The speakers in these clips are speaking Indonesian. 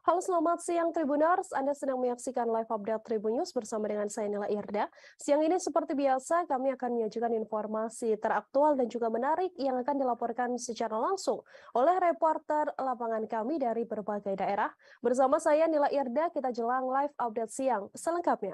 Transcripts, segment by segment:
Halo selamat siang Tribuners, Anda sedang menyaksikan live update Tribun News bersama dengan saya Nila Irda. Siang ini seperti biasa kami akan menyajikan informasi teraktual dan juga menarik yang akan dilaporkan secara langsung oleh reporter lapangan kami dari berbagai daerah. Bersama saya Nila Irda, kita jelang live update siang selengkapnya.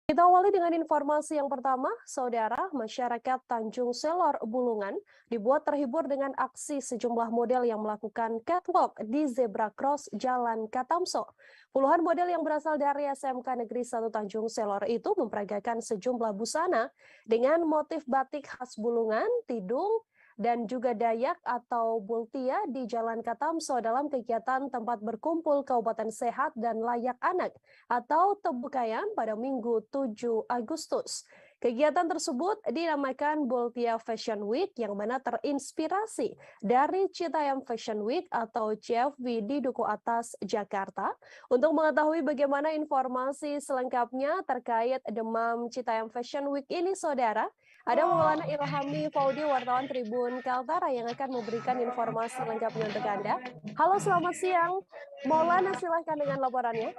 Kita awali dengan informasi yang pertama, Saudara, masyarakat Tanjung Selor, Bulungan dibuat terhibur dengan aksi sejumlah model yang melakukan catwalk di Zebra Cross Jalan Katamso. Puluhan model yang berasal dari SMK Negeri 1 Tanjung Selor itu memperagakan sejumlah busana dengan motif batik khas Bulungan, tidung, dan juga Dayak atau Bultia di Jalan Katamso dalam kegiatan tempat berkumpul Kabupaten Sehat dan Layak Anak atau Tebukayam pada Minggu 7 Agustus. Kegiatan tersebut dinamakan Bultia Fashion Week yang mana terinspirasi dari Citayam Fashion Week atau CFW di Duku Atas, Jakarta. Untuk mengetahui bagaimana informasi selengkapnya terkait demam Citayam Fashion Week ini, Saudara, ada Maulana Ilhami Faudi, wartawan Tribun Kaltara yang akan memberikan informasi lengkapnya untuk Anda. Halo, selamat siang. Maulana, silahkan dengan laporannya.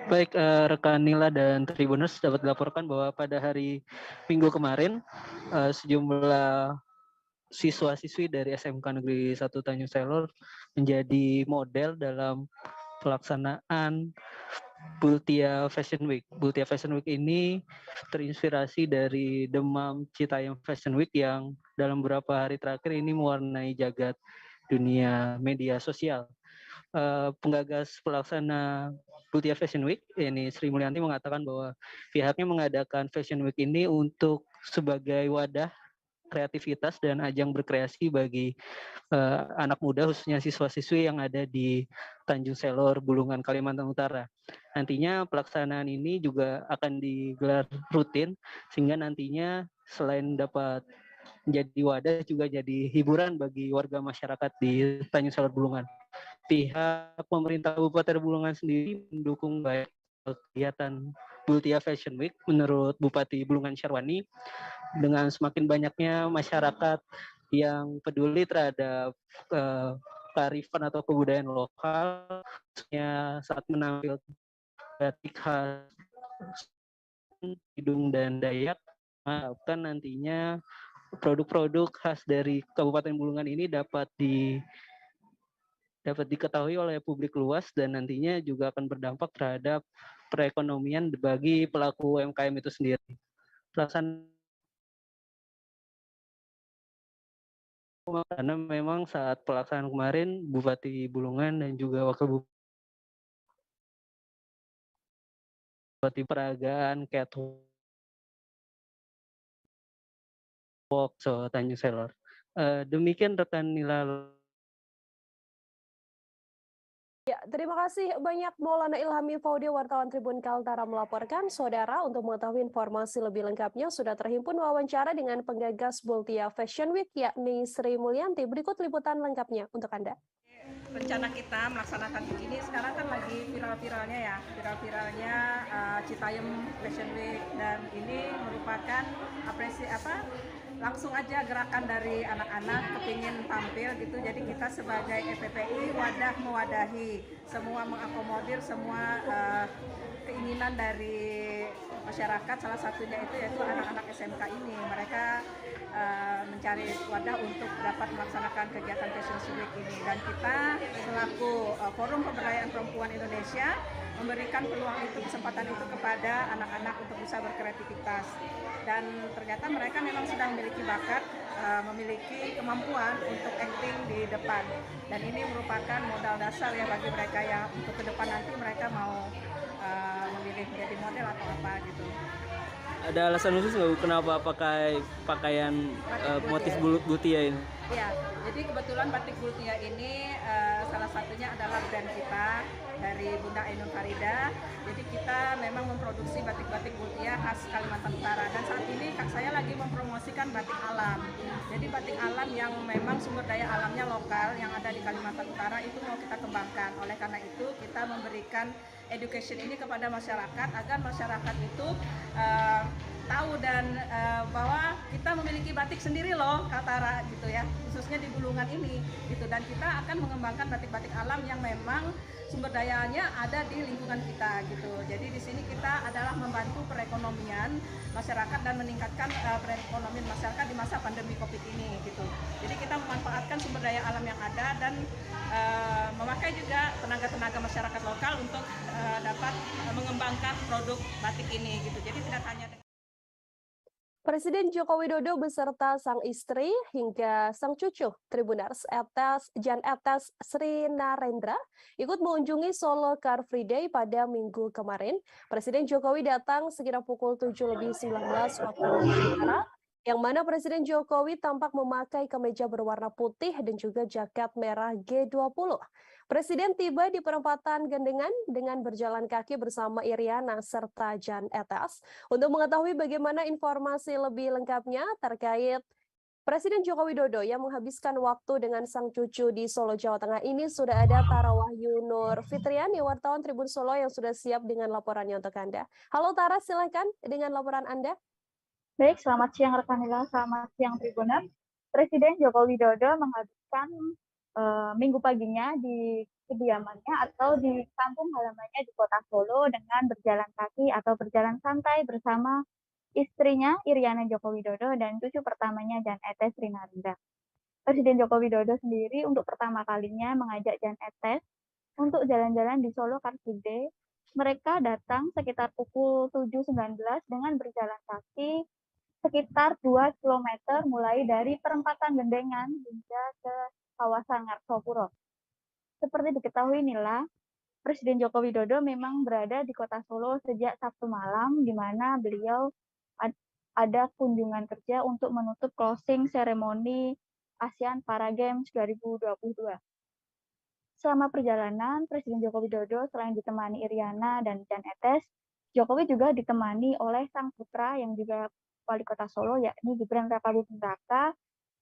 Baik, rekan Nila dan Tribuners dapat dilaporkan bahwa pada hari Minggu kemarin sejumlah siswa-siswi dari SMK Negeri 1 Tanjung Selor menjadi model dalam pelaksanaan Bultia Fashion Week. Bultia Fashion Week ini terinspirasi dari demam Citayam Fashion Week yang dalam beberapa hari terakhir ini mewarnai jagat dunia media sosial. Penggagas pelaksana Bultia Fashion Week, ini Sri Mulyanti, mengatakan bahwa pihaknya mengadakan Fashion Week ini untuk sebagai wadah kreativitas dan ajang berkreasi bagi anak muda, khususnya siswa-siswi yang ada di Tanjung Selor, Bulungan, Kalimantan Utara. Nantinya pelaksanaan ini juga akan digelar rutin, sehingga nantinya selain dapat menjadi wadah juga jadi hiburan bagi warga masyarakat di Tanjung Selor Bulungan. Pihak pemerintah Kabupaten Bulungan sendiri mendukung baik kegiatan Bultia Fashion Week. Menurut Bupati Bulungan Syarwani, dengan semakin banyaknya masyarakat yang peduli terhadap kearifan atau kebudayaan lokal, saat menampilkan batik khas hidung dan Dayak, harapkan nantinya produk-produk khas dari Kabupaten Bulungan ini dapat diketahui oleh publik luas dan nantinya juga akan berdampak terhadap perekonomian bagi pelaku UMKM itu sendiri. Karena memang saat pelaksanaan kemarin Bupati Bulungan dan juga Wakil Bupati peragaan catwalk Tanjung Selor. Demikian rekan Nila. Ya, terima kasih banyak Maulana Ilhami Faudi, wartawan Tribun Kaltara melaporkan. Saudara, untuk mengetahui informasi lebih lengkapnya sudah terhimpun wawancara dengan penggagas Bultia Fashion Week yakni Sri Mulyanti. Berikut liputan lengkapnya untuk Anda. Rencana kita melaksanakan ini sekarang kan lagi viral-viralnya Citayam Fashion Week, dan ini merupakan langsung aja gerakan dari anak-anak kepingin tampil gitu. Jadi kita sebagai FPPI wadah mewadahi semua, mengakomodir semua keinginan dari masyarakat. Salah satunya itu yaitu anak-anak SMK ini, mereka mencari wadah untuk dapat melaksanakan kegiatan Fashion Week ini, dan kita selaku Forum Pemberdayaan Perempuan Indonesia memberikan peluang itu, kesempatan itu kepada anak-anak untuk bisa berkreativitas, dan ternyata mereka memang sudah memiliki bakat, memiliki kemampuan untuk acting di depan, dan ini merupakan modal dasar ya bagi mereka yang untuk ke depan nanti mereka mau memilih menjadi model atau apa gitu. Ada alasan khusus nggak kenapa pakai pakaian motif Bultia ini? Ya, jadi kebetulan batik Bultia ini salah satunya adalah brand kita dari Bunda Ainun Farida. Jadi kita memang memproduksi batik-batik Bultia khas Kalimantan Utara, dan saat ini saya lagi mempromosikan batik alam. Jadi batik alam yang memang sumber daya alamnya lokal yang ada di Kalimantan Utara itu mau kita kembangkan. Oleh karena itu kita memberikan education ini kepada masyarakat agar masyarakat itu tahu dan bahwa kita memiliki batik sendiri loh Kaltara gitu ya, khususnya di Bulungan ini gitu, dan kita akan mengembangkan batik-batik alam yang memang sumber dayanya ada di lingkungan kita gitu. Jadi di sini kita adalah membantu perekonomian masyarakat dan meningkatkan perekonomian masyarakat di masa pandemi Covid ini gitu. Jadi kita memanfaatkan sumber daya alam yang ada dan memakai juga tenaga-tenaga masyarakat lokal untuk dapat mengembangkan produk batik ini gitu. Jadi tidak hanya Presiden Joko Widodo beserta sang istri hingga sang cucu Tribuners Jan Etes Sri Narendra ikut mengunjungi Solo Car Free Day pada Minggu kemarin. Presiden Jokowi datang sekitar pukul 7:19 waktu Indonesia Barat, yang mana Presiden Jokowi tampak memakai kemeja berwarna putih dan juga jaket merah G20. Presiden tiba di perempatan Gandengan dengan berjalan kaki bersama Iriana serta Jan Etes. Untuk mengetahui bagaimana informasi lebih lengkapnya terkait Presiden Joko Widodo yang menghabiskan waktu dengan sang cucu di Solo, Jawa Tengah ini, sudah ada Tara Wahyu Nur Fitriani, wartawan Tribun Solo yang sudah siap dengan laporannya untuk Anda. Halo Tara, silakan dengan laporan Anda. Baik, selamat siang rekan Nila, selamat siang Tribuners. Presiden Joko Widodo menghabiskan minggu paginya di kediamannya atau di kampung halamannya di Kota Solo dengan berjalan kaki atau berjalan santai bersama istrinya Iriana Joko Widodo dan cucu pertamanya Jan Etes Sri Narendra. Presiden Joko Widodo sendiri untuk pertama kalinya mengajak Jan Etes untuk jalan-jalan di Solo Car Free Day. Mereka datang sekitar pukul 7.19 dengan berjalan kaki sekitar 2 km mulai dari perempatan Gandengan hingga ke kawasan Ngarsopuro. Seperti diketahui Nila, Presiden Joko Widodo memang berada di Kota Solo sejak Sabtu malam, di mana beliau ada kunjungan kerja untuk menutup closing seremoni ASEAN Para Games 2022. Selama perjalanan, Presiden Joko Widodo selain ditemani Iriana dan Jan Etes, Jokowi juga ditemani oleh sang putra yang juga Wali Kota Solo, yakni Gibran Rakabuming Raka.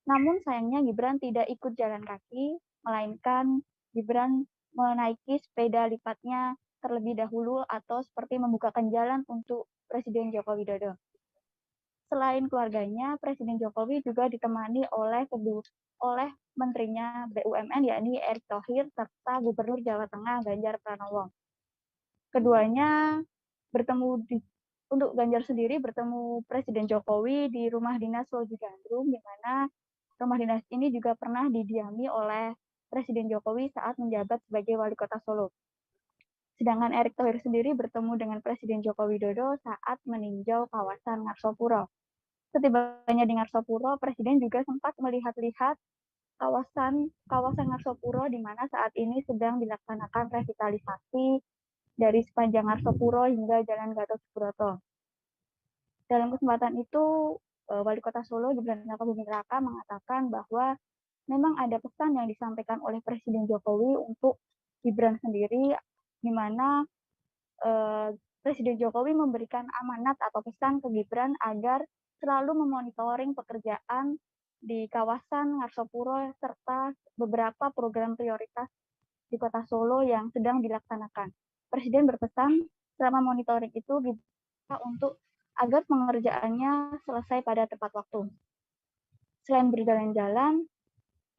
Namun sayangnya Gibran tidak ikut jalan kaki, melainkan Gibran menaiki sepeda lipatnya terlebih dahulu atau seperti membukakan jalan untuk Presiden Joko Widodo. Selain keluarganya, Presiden Jokowi juga ditemani oleh menterinya BUMN, yakni Erick Thohir, serta Gubernur Jawa Tengah Ganjar Pranowo. Keduanya untuk Ganjar sendiri bertemu Presiden Jokowi di rumah dinas Loji Gandrung, di mana rumah dinas ini juga pernah didiami oleh Presiden Jokowi saat menjabat sebagai Wali Kota Solo. Sedangkan Erick Thohir sendiri bertemu dengan Presiden Joko Widodo saat meninjau kawasan Ngarsopuro. Setibanya di Ngarsopuro, Presiden juga sempat melihat-lihat kawasan Ngarsopuro, di mana saat ini sedang dilaksanakan revitalisasi dari sepanjang Ngarsopuro hingga Jalan Gatot Subroto. Dalam kesempatan itu, Wali Kota Solo Gibran Rakabuming Raka mengatakan bahwa memang ada pesan yang disampaikan oleh Presiden Jokowi untuk Gibran sendiri, di mana Presiden Jokowi memberikan amanat atau pesan ke Gibran agar selalu memonitoring pekerjaan di kawasan Ngarsopuro serta beberapa program prioritas di Kota Solo yang sedang dilaksanakan. Presiden berpesan selama monitoring itu untuk agar pengerjaannya selesai pada tepat waktu. Selain berjalan-jalan,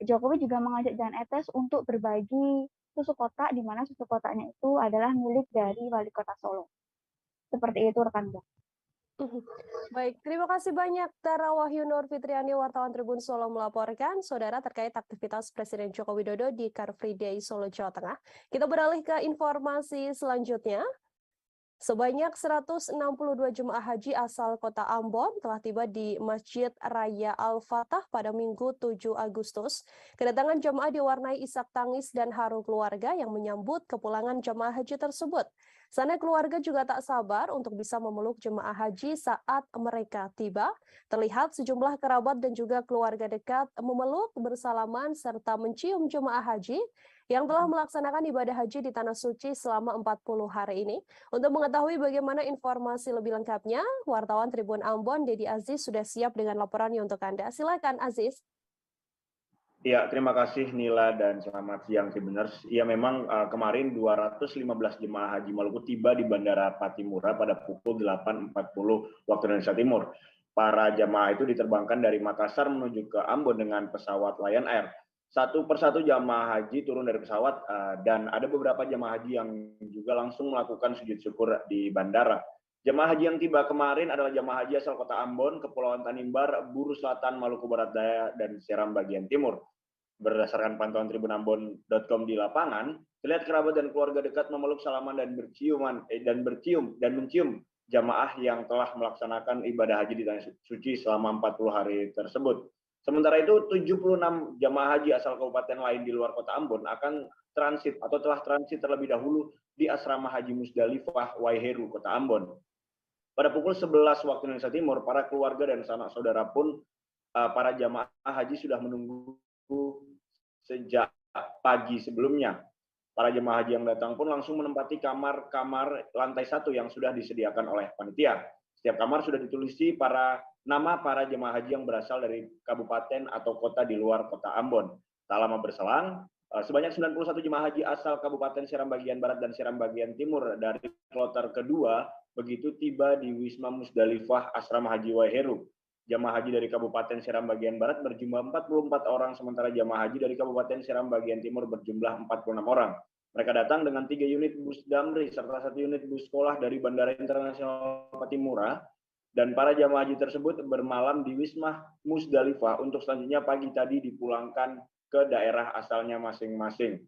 Jokowi juga mengajak Jan Etes untuk berbagi susu kotak, di mana susu kotaknya itu adalah milik dari Wali Kota Solo. Seperti itu rekan Mbak. Baik, terima kasih banyak Tara Wahyu Nur Fitriani, wartawan Tribun Solo melaporkan, saudara, terkait aktivitas Presiden Joko Widodo di Car Free Day Solo, Jawa Tengah. Kita beralih ke informasi selanjutnya. Sebanyak 162 jemaah haji asal kota Ambon telah tiba di Masjid Raya Al-Fatah pada Minggu 7 Agustus. Kedatangan jemaah diwarnai isak tangis dan haru keluarga yang menyambut kepulangan jemaah haji tersebut. Sana keluarga juga tak sabar untuk bisa memeluk jemaah haji saat mereka tiba. Terlihat sejumlah kerabat dan juga keluarga dekat memeluk, bersalaman, serta mencium jemaah haji yang telah melaksanakan ibadah haji di Tanah Suci selama 40 hari ini. Untuk mengetahui bagaimana informasi lebih lengkapnya, wartawan Tribun Ambon, Dedi Aziz, sudah siap dengan laporannya untuk Anda. Silakan, Aziz. Ya, terima kasih Nila dan selamat siang Tribuners. Ya, memang kemarin 215 jemaah haji Maluku tiba di Bandara Patimura pada pukul 8.40 waktu Indonesia Timur. para jamaah itu diterbangkan dari Makassar menuju ke Ambon dengan pesawat Lion Air. Satu persatu jamaah haji turun dari pesawat dan ada beberapa jamaah haji yang juga langsung melakukan sujud syukur di bandara. Jamaah haji yang tiba kemarin adalah jamaah haji asal kota Ambon, Kepulauan Tanimbar, Buru Selatan, Maluku Barat Daya, dan Seram bagian timur. Berdasarkan pantauan tribunambon.com di lapangan, terlihat kerabat dan keluarga dekat memeluk salaman dan mencium jamaah yang telah melaksanakan ibadah haji di Tanah Suci selama 40 hari tersebut. Sementara itu, 76 jamaah haji asal kabupaten lain di luar kota Ambon akan transit atau telah transit terlebih dahulu di Asrama Haji Musdalifah Waiheru, kota Ambon. Pada pukul 11 waktu Indonesia Timur, para keluarga dan sanak saudara pun para jamaah haji sudah menunggu sejak pagi sebelumnya. Para jemaah haji yang datang pun langsung menempati kamar-kamar lantai 1 yang sudah disediakan oleh panitia. Setiap kamar sudah ditulisi nama para jemaah haji yang berasal dari kabupaten atau kota di luar kota Ambon. Tak lama berselang, sebanyak 91 jemaah haji asal Kabupaten Seram bagian Barat dan Seram bagian Timur dari kloter kedua begitu tiba di Wisma Musdalifah Asrama Haji Waiheru. Jamaah haji dari Kabupaten Seram bagian Barat berjumlah 44 orang, sementara jamaah haji dari Kabupaten Seram bagian Timur berjumlah 46 orang. Mereka datang dengan 3 unit bus Damri serta 1 unit bus sekolah dari Bandara Internasional Patimura, dan para jamaah haji tersebut bermalam di Wisma Musdalifah untuk selanjutnya pagi tadi dipulangkan ke daerah asalnya masing-masing.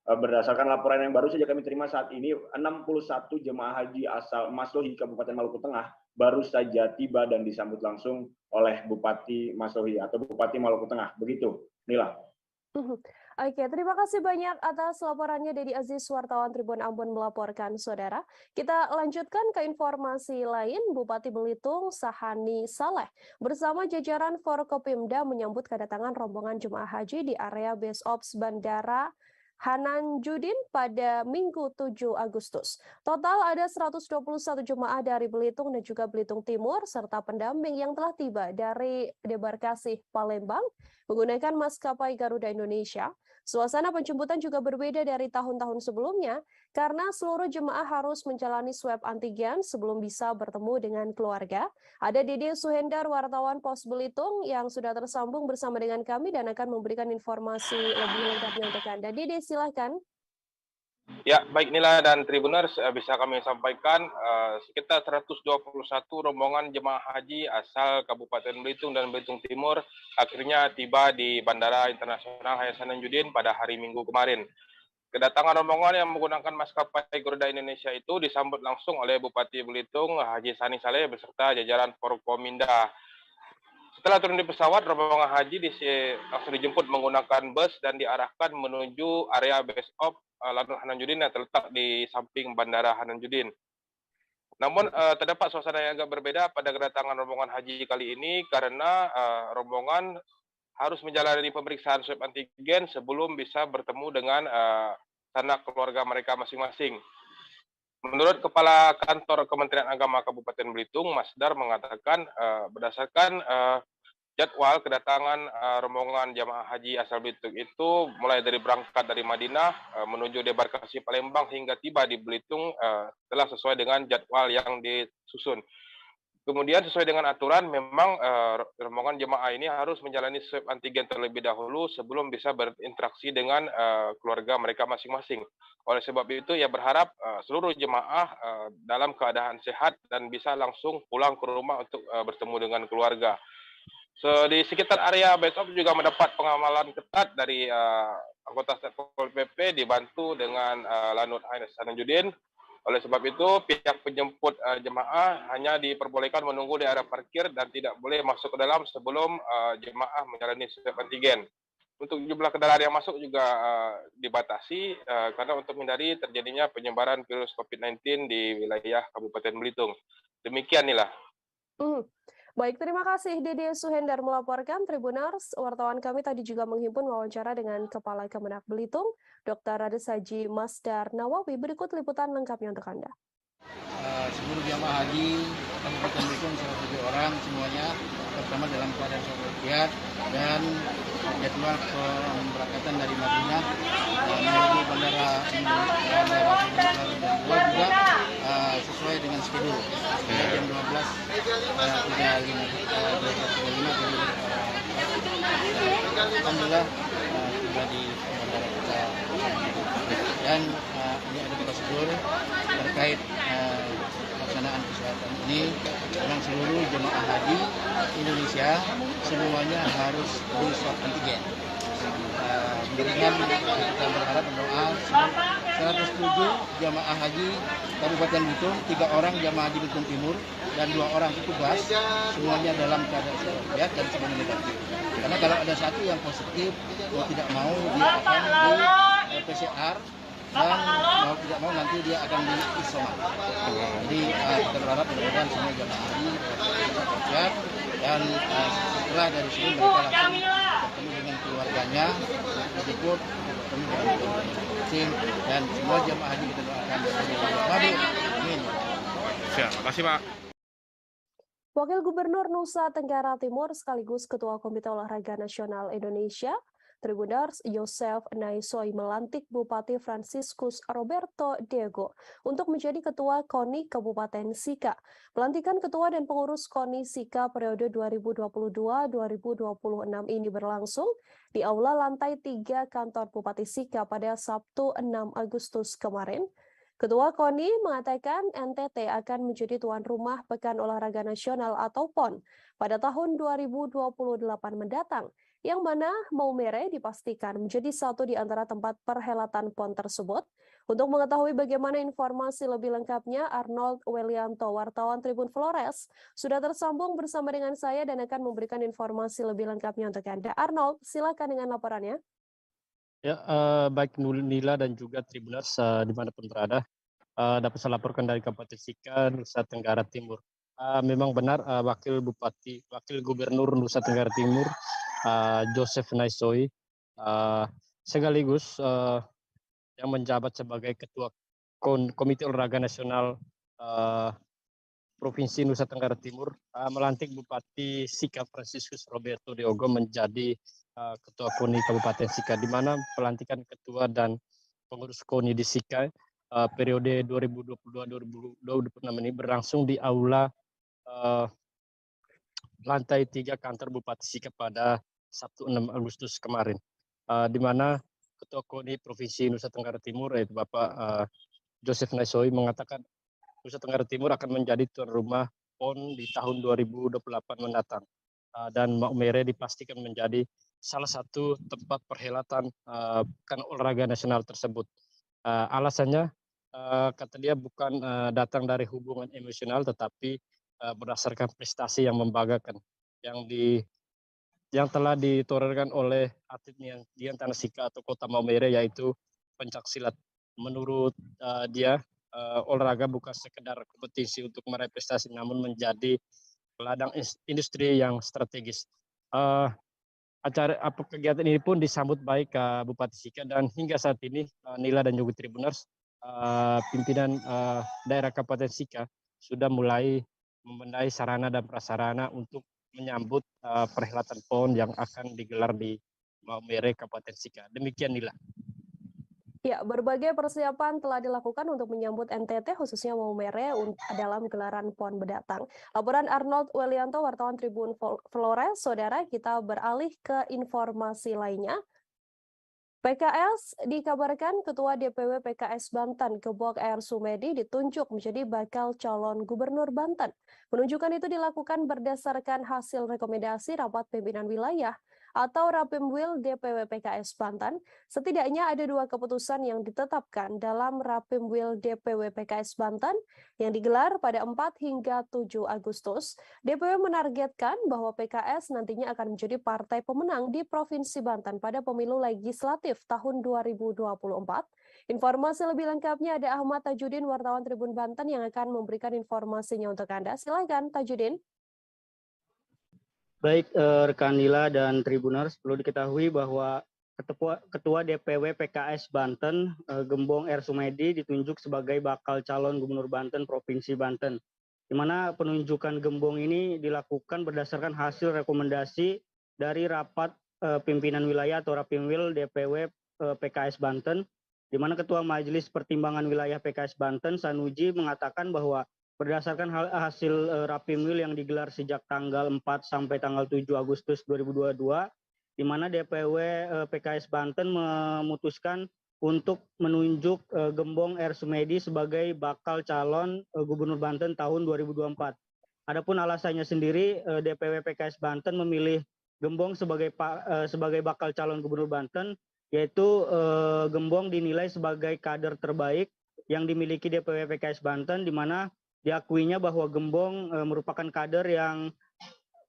Berdasarkan laporan yang baru saja kami terima saat ini, 61 jemaah haji asal Masohi, Kabupaten Maluku Tengah, baru saja tiba dan disambut langsung oleh Bupati Masohi atau Bupati Maluku Tengah. Begitu, Nila. Oke, terima kasih banyak atas laporannya Dedi Aziz, wartawan Tribun Ambon melaporkan, saudara. Kita lanjutkan ke informasi lain. Bupati Belitung Sahani Saleh bersama jajaran Forkopimda menyambut kedatangan rombongan jemaah haji di area Base Ops Bandara Hananjudin pada Minggu 7 Agustus. Total ada 121 jemaah dari Belitung dan juga Belitung Timur, serta pendamping yang telah tiba dari debarkasi Palembang menggunakan maskapai Garuda Indonesia. Suasana penjemputan juga berbeda dari tahun-tahun sebelumnya, karena seluruh jemaah harus menjalani swab antigen sebelum bisa bertemu dengan keluarga. Ada Dede Suhendar, wartawan Pos Belitung, yang sudah tersambung bersama dengan kami dan akan memberikan informasi lebih lengkapnya untuk Anda. Dede, silakan. Ya, baik Nila dan Tribuners, bisa kami sampaikan sekitar 121 rombongan jemaah haji asal Kabupaten Belitung dan Belitung Timur akhirnya tiba di Bandara Internasional Haji Hananjudin pada hari Minggu kemarin. Kedatangan rombongan yang menggunakan maskapai Garuda Indonesia itu disambut langsung oleh Bupati Belitung Haji Sahani Saleh beserta jajaran Forkominda. Setelah turun di pesawat, rombongan haji langsung dijemput menggunakan bus dan diarahkan menuju area base of Lanut Hananjudin yang terletak di samping Bandara Hananjudin. Namun terdapat suasana yang agak berbeda pada kedatangan rombongan haji kali ini karena rombongan harus menjalani pemeriksaan swab antigen sebelum bisa bertemu dengan sanak keluarga mereka masing-masing. Menurut Kepala Kantor Kementerian Agama Kabupaten Belitung, Mas Dar mengatakan berdasarkan jadwal kedatangan rombongan jamaah haji asal Belitung itu mulai dari berangkat dari Madinah menuju debarkasi Palembang hingga tiba di Belitung telah sesuai dengan jadwal yang disusun. Kemudian sesuai dengan aturan memang rombongan jemaah ini harus menjalani swab antigen terlebih dahulu sebelum bisa berinteraksi dengan keluarga mereka masing-masing. Oleh sebab itu ia berharap seluruh jemaah dalam keadaan sehat dan bisa langsung pulang ke rumah untuk bertemu dengan keluarga. Di sekitar area base ops juga mendapat pengamalan ketat dari anggota Satpol PP dibantu dengan Lanut Hananjudin. Oleh sebab itu, pihak penjemput jemaah hanya diperbolehkan menunggu di area parkir dan tidak boleh masuk ke dalam sebelum jemaah menjalani swab antigen. Untuk jumlah kendaraan yang masuk juga dibatasi karena untuk menghindari terjadinya penyebaran virus COVID-19 di wilayah Kabupaten Belitung. Demikian Nila. Baik, terima kasih Dede Suhendar melaporkan. Tribuners, wartawan kami tadi juga menghimpun wawancara dengan Kepala Kemenak Belitung, Dr. Rades Haji Masdar Nawawi. Berikut liputan lengkapnya untuk Anda. Seluruh jamaah haji Kabupaten Belitung 107 orang semuanya pertama dalam keadaan sehat dan jadwal pemberangkatan dari Madinah menuju bandara juga sesuai dengan schedule. Jam 12.35 alhamdulillah tiba di bandara kita, dan ini ada prosedur terkait pelaksanaan kesehatan ini. Memang seluruh jemaah haji Indonesia semuanya harus di swab antigen. Dengan kita berharap berdoa 107 jamaah haji Kabupaten Bitung, 3 orang jamaah haji Bitung Timur dan 2 orang petugas semuanya dalam keadaan sehat dan semuanya negatif. Karena kalau ada satu yang positif, mau tidak mau dia akan di PCR dan mau tidak mau nanti dia akan di isoman. Jadi kita berharap mudah-mudahan semua jamaah haji sehat, dan setelah dari sini mereka langsung bertemu dengan keluarganya, berjemput, bertemu dengan keluarga, dan semua jamaah haji kita doakan mabuk. Amin. Siap, makasih Pak. Wakil Gubernur Nusa Tenggara Timur sekaligus Ketua Komite Olahraga Nasional Indonesia, Tribunars Yosef Naisoi melantik Bupati Franciscus Roberto Diego untuk menjadi Ketua KONI Kabupaten Sika. Pelantikan Ketua dan Pengurus KONI Sika periode 2022-2026 ini berlangsung di Aula Lantai 3 Kantor Bupati Sika pada Sabtu 6 Agustus kemarin. Ketua KONI mengatakan NTT akan menjadi tuan rumah Pekan Olahraga Nasional atau PON pada tahun 2028 mendatang, yang mana Maumere dipastikan menjadi satu di antara tempat perhelatan PON tersebut. Untuk mengetahui bagaimana informasi lebih lengkapnya, Arnold Welianto, wartawan Tribun Flores, sudah tersambung bersama dengan saya dan akan memberikan informasi lebih lengkapnya untuk Anda. Arnold, silakan dengan laporannya. Ya, baik Nila dan juga Tribuners dimanapun berada, dapat saya laporkan dari Kabupaten Sika, Nusa Tenggara Timur. Memang benar Wakil Gubernur Nusa Tenggara Timur, Joseph Naisoi, sekaligus yang menjabat sebagai Ketua Komite Olahraga Nasional Provinsi Nusa Tenggara Timur, melantik Bupati Sika Franciscus Roberto Diego menjadi Ketua KONI Kabupaten Sika, di mana pelantikan Ketua dan pengurus KONI di Sika periode 2022-2026 ini berlangsung di Aula Lantai 3 Kantor Bupati Sika pada Sabtu 6 Agustus kemarin, di mana Ketua KONI Provinsi Nusa Tenggara Timur, yaitu Bapak Joseph Naisoi, mengatakan Nusa Tenggara Timur akan menjadi tuan rumah PON di tahun 2028 mendatang, dan Maumere dipastikan menjadi salah satu tempat perhelatan Pekan Olahraga Nasional tersebut. Alasannya, kata dia, bukan datang dari hubungan emosional, tetapi berdasarkan prestasi yang membanggakan yang telah ditorehkan oleh atlet yang Tanah Sika atau Kota Maumere, yaitu pencaksilat. Menurut dia, olahraga bukan sekedar kompetisi untuk meraih prestasi, namun menjadi ladang industri yang strategis. Kegiatan ini pun disambut baik Bupati Sika, dan hingga saat ini Nila dan juga Tribuners, pimpinan daerah Kabupaten Sika sudah mulai membenahi sarana dan prasarana untuk menyambut perhelatan PON yang akan digelar di Maumere Kabupaten Sika. Demikian Nila. Ya, berbagai persiapan telah dilakukan untuk menyambut NTT, khususnya Maumere, dalam gelaran PON mendatang. Laporan Arnold Welianto, wartawan Tribun Flores. Saudara, kita beralih ke informasi lainnya. PKS dikabarkan Ketua DPW PKS Banten, Gembong R. Sumedi, ditunjuk menjadi bakal calon gubernur Banten. Penunjukan itu dilakukan berdasarkan hasil rekomendasi rapat pimpinan wilayah atau Rapimwil DPW PKS Banten. Setidaknya ada 2 keputusan yang ditetapkan dalam Rapimwil DPW PKS Banten yang digelar pada 4 hingga 7 Agustus. DPW menargetkan bahwa PKS nantinya akan menjadi partai pemenang di Provinsi Banten pada pemilu legislatif tahun 2024. Informasi lebih lengkapnya ada Ahmad Tajudin, wartawan Tribun Banten, yang akan memberikan informasinya untuk Anda. Silakan Tajudin. Baik, rekan Nila dan Tribuners, perlu diketahui bahwa Ketua DPW PKS Banten, Gembong R. Sumedi, ditunjuk sebagai bakal calon gubernur Banten Provinsi Banten. Di mana penunjukan Gembong ini dilakukan berdasarkan hasil rekomendasi dari rapat pimpinan wilayah atau Rapimwil DPW PKS Banten di mana Ketua Majelis Pertimbangan Wilayah PKS Banten, Sanuji, mengatakan bahwa berdasarkan hasil Rapimil yang digelar sejak tanggal 4 sampai tanggal 7 Agustus 2022, di mana DPW PKS Banten memutuskan untuk menunjuk Gembong R. Sumedi sebagai bakal calon Gubernur Banten tahun 2024. Adapun alasannya sendiri, DPW PKS Banten memilih Gembong sebagai bakal calon Gubernur Banten, yaitu Gembong dinilai sebagai kader terbaik yang dimiliki DPW PKS Banten, di mana diakuinya bahwa Gembong merupakan kader yang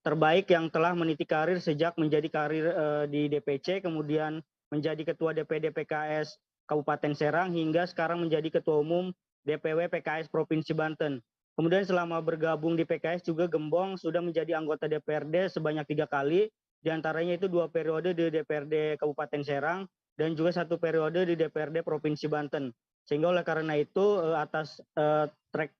terbaik yang telah meniti karir sejak menjadi karir di DPC, kemudian menjadi Ketua DPD PKS Kabupaten Serang, hingga sekarang menjadi Ketua Umum DPW PKS Provinsi Banten. Kemudian selama bergabung di PKS juga Gembong sudah menjadi anggota DPRD sebanyak 3 kali, diantaranya itu 2 periode di DPRD Kabupaten Serang dan juga 1 periode di DPRD Provinsi Banten. Sehingga oleh karena itu atas track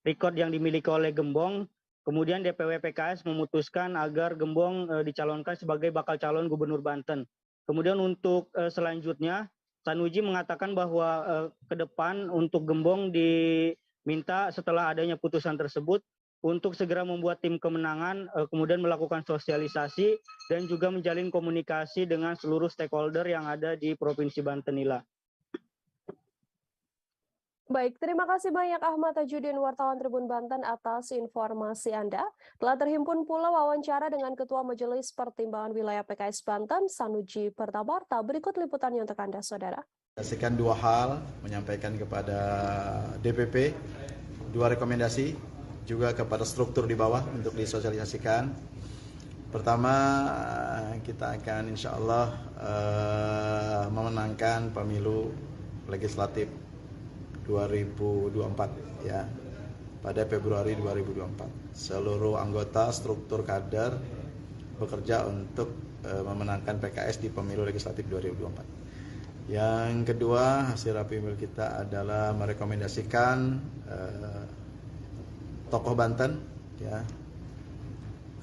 record yang dimiliki oleh Gembong, kemudian DPW PKS memutuskan agar Gembong dicalonkan sebagai bakal calon Gubernur Banten. Kemudian untuk selanjutnya, Sanuji mengatakan bahwa ke depan untuk Gembong diminta setelah adanya putusan tersebut untuk segera membuat tim kemenangan, kemudian melakukan sosialisasi dan juga menjalin komunikasi dengan seluruh stakeholder yang ada di Provinsi Banten, Nila. Baik, terima kasih banyak Ahmad Tajudin, wartawan Tribun Banten, atas informasi Anda. Telah terhimpun pula wawancara dengan Ketua Majelis Pertimbangan Wilayah PKS Banten, Sanuji Pertabarta. Berikut liputannya untuk Anda, Saudara. Menyampaikan 2 hal, menyampaikan kepada DPP 2 rekomendasi, juga kepada struktur di bawah untuk disosialisasikan. Pertama, kita akan insya Allah memenangkan pemilu legislatif 2024 ya, pada Februari 2024. Seluruh anggota struktur kader bekerja untuk memenangkan PKS di pemilu legislatif 2024. Yang kedua, hasil Rapimil kita adalah merekomendasikan tokoh Banten ya,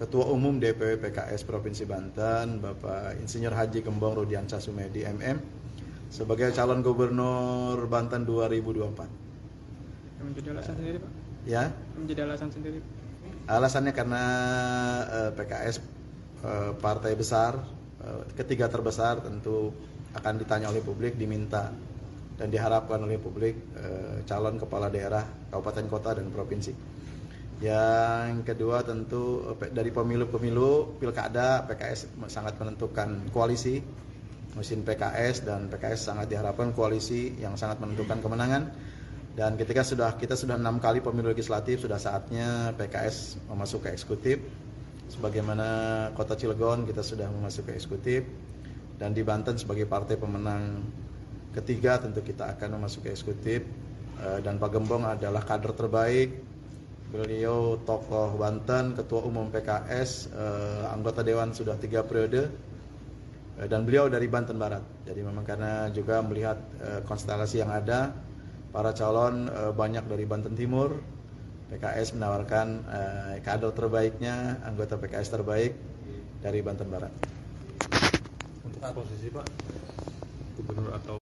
Ketua Umum DPW PKS Provinsi Banten, Bapak Insinyur Haji Gembong Rudiansyah Sumedi MM, sebagai calon Gubernur Banten 2024. Menjadi alasan sendiri, Pak? Ya? Menjadi alasan sendiri? Alasannya karena PKS partai besar, ketiga terbesar, tentu akan ditanya oleh publik, diminta dan diharapkan oleh publik calon kepala daerah, kabupaten, kota, dan provinsi. Yang kedua tentu dari pemilu-pemilu pilkada, PKS sangat menentukan koalisi. Mesin PKS dan PKS sangat diharapkan koalisi yang sangat menentukan kemenangan. Dan ketika kita sudah 6 kali pemilu legislatif, sudah saatnya PKS masuk ke eksekutif. Sebagaimana Kota Cilegon kita sudah masuk ke eksekutif, dan di Banten sebagai partai pemenang ketiga tentu kita akan masuk ke eksekutif. Dan Pak Gembong adalah kader terbaik. Beliau tokoh Banten, Ketua Umum PKS, anggota Dewan sudah 3 periode. Dan beliau dari Banten Barat. Jadi memang karena juga melihat konstelasi yang ada, para calon banyak dari Banten Timur, PKS menawarkan kader terbaiknya, anggota PKS terbaik dari Banten Barat. Untuk posisi Pak, Gubernur atau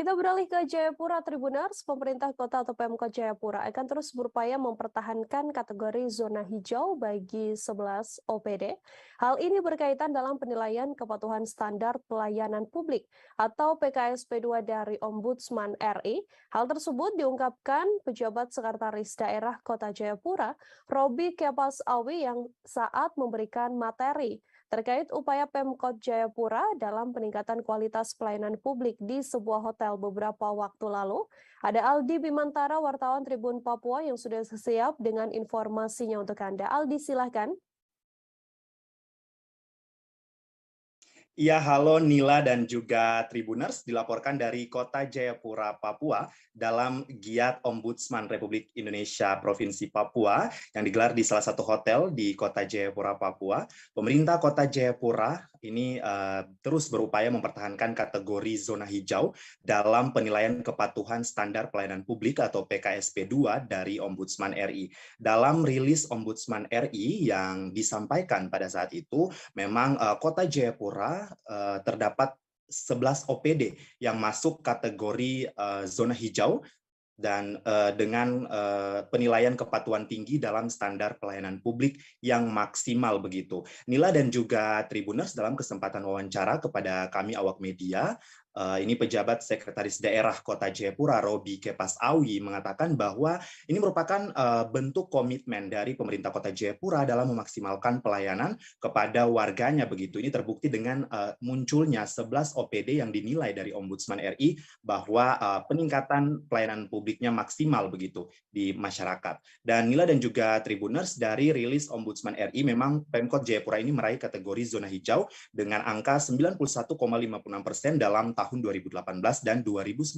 Kita beralih ke Jayapura, Tribuners. Pemerintah kota atau Pemkot Jayapura akan terus berupaya mempertahankan kategori zona hijau bagi 11 OPD. Hal ini berkaitan dalam penilaian kepatuhan standar pelayanan publik atau PKSP2 dari Ombudsman RI. Hal tersebut diungkapkan pejabat sekretaris daerah Kota Jayapura, Robi Kepas Awi, yang saat memberikan materi terkait upaya Pemkot Jayapura dalam peningkatan kualitas pelayanan publik di sebuah hotel beberapa waktu lalu. Ada Aldi Bimantara, wartawan Tribun Papua, yang sudah siap dengan informasinya untuk Anda. Aldi, silahkan. Iya, halo Nila dan juga Tribuners, dilaporkan dari Kota Jayapura, Papua dalam giat Ombudsman Republik Indonesia Provinsi Papua yang digelar di salah satu hotel di Kota Jayapura, Papua. Pemerintah Kota Jayapura ini terus berupaya mempertahankan kategori zona hijau dalam penilaian kepatuhan standar pelayanan publik atau PKSP2 dari Ombudsman RI. Dalam rilis Ombudsman RI yang disampaikan pada saat itu, memang Kota Jayapura terdapat 11 OPD yang masuk kategori zona hijau dan dengan penilaian kepatuhan tinggi dalam standar pelayanan publik yang maksimal begitu. Nila dan juga Tribuners dalam kesempatan wawancara kepada kami awak media, ini pejabat sekretaris daerah Kota Jayapura Robi Kepas Awi mengatakan bahwa ini merupakan bentuk komitmen dari pemerintah Kota Jayapura dalam memaksimalkan pelayanan kepada warganya begitu. Ini terbukti dengan munculnya 11 OPD yang dinilai dari Ombudsman RI bahwa peningkatan pelayanan publiknya maksimal begitu di masyarakat. Dan Nila dan juga Tribuners, dari rilis Ombudsman RI memang Pemkot Jayapura ini meraih kategori zona hijau dengan angka 91,56% dalam tahun 2018 dan 2019.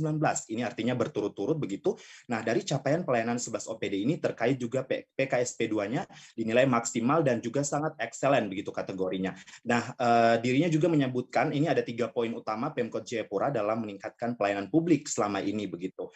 Ini artinya berturut-turut begitu. Nah, dari capaian pelayanan 11 OPD ini terkait juga PKSP2-nya dinilai maksimal dan juga sangat excellent begitu kategorinya. Nah, dirinya juga menyebutkan ini ada 3 poin utama Pemkot Jayapura dalam meningkatkan pelayanan publik selama ini begitu.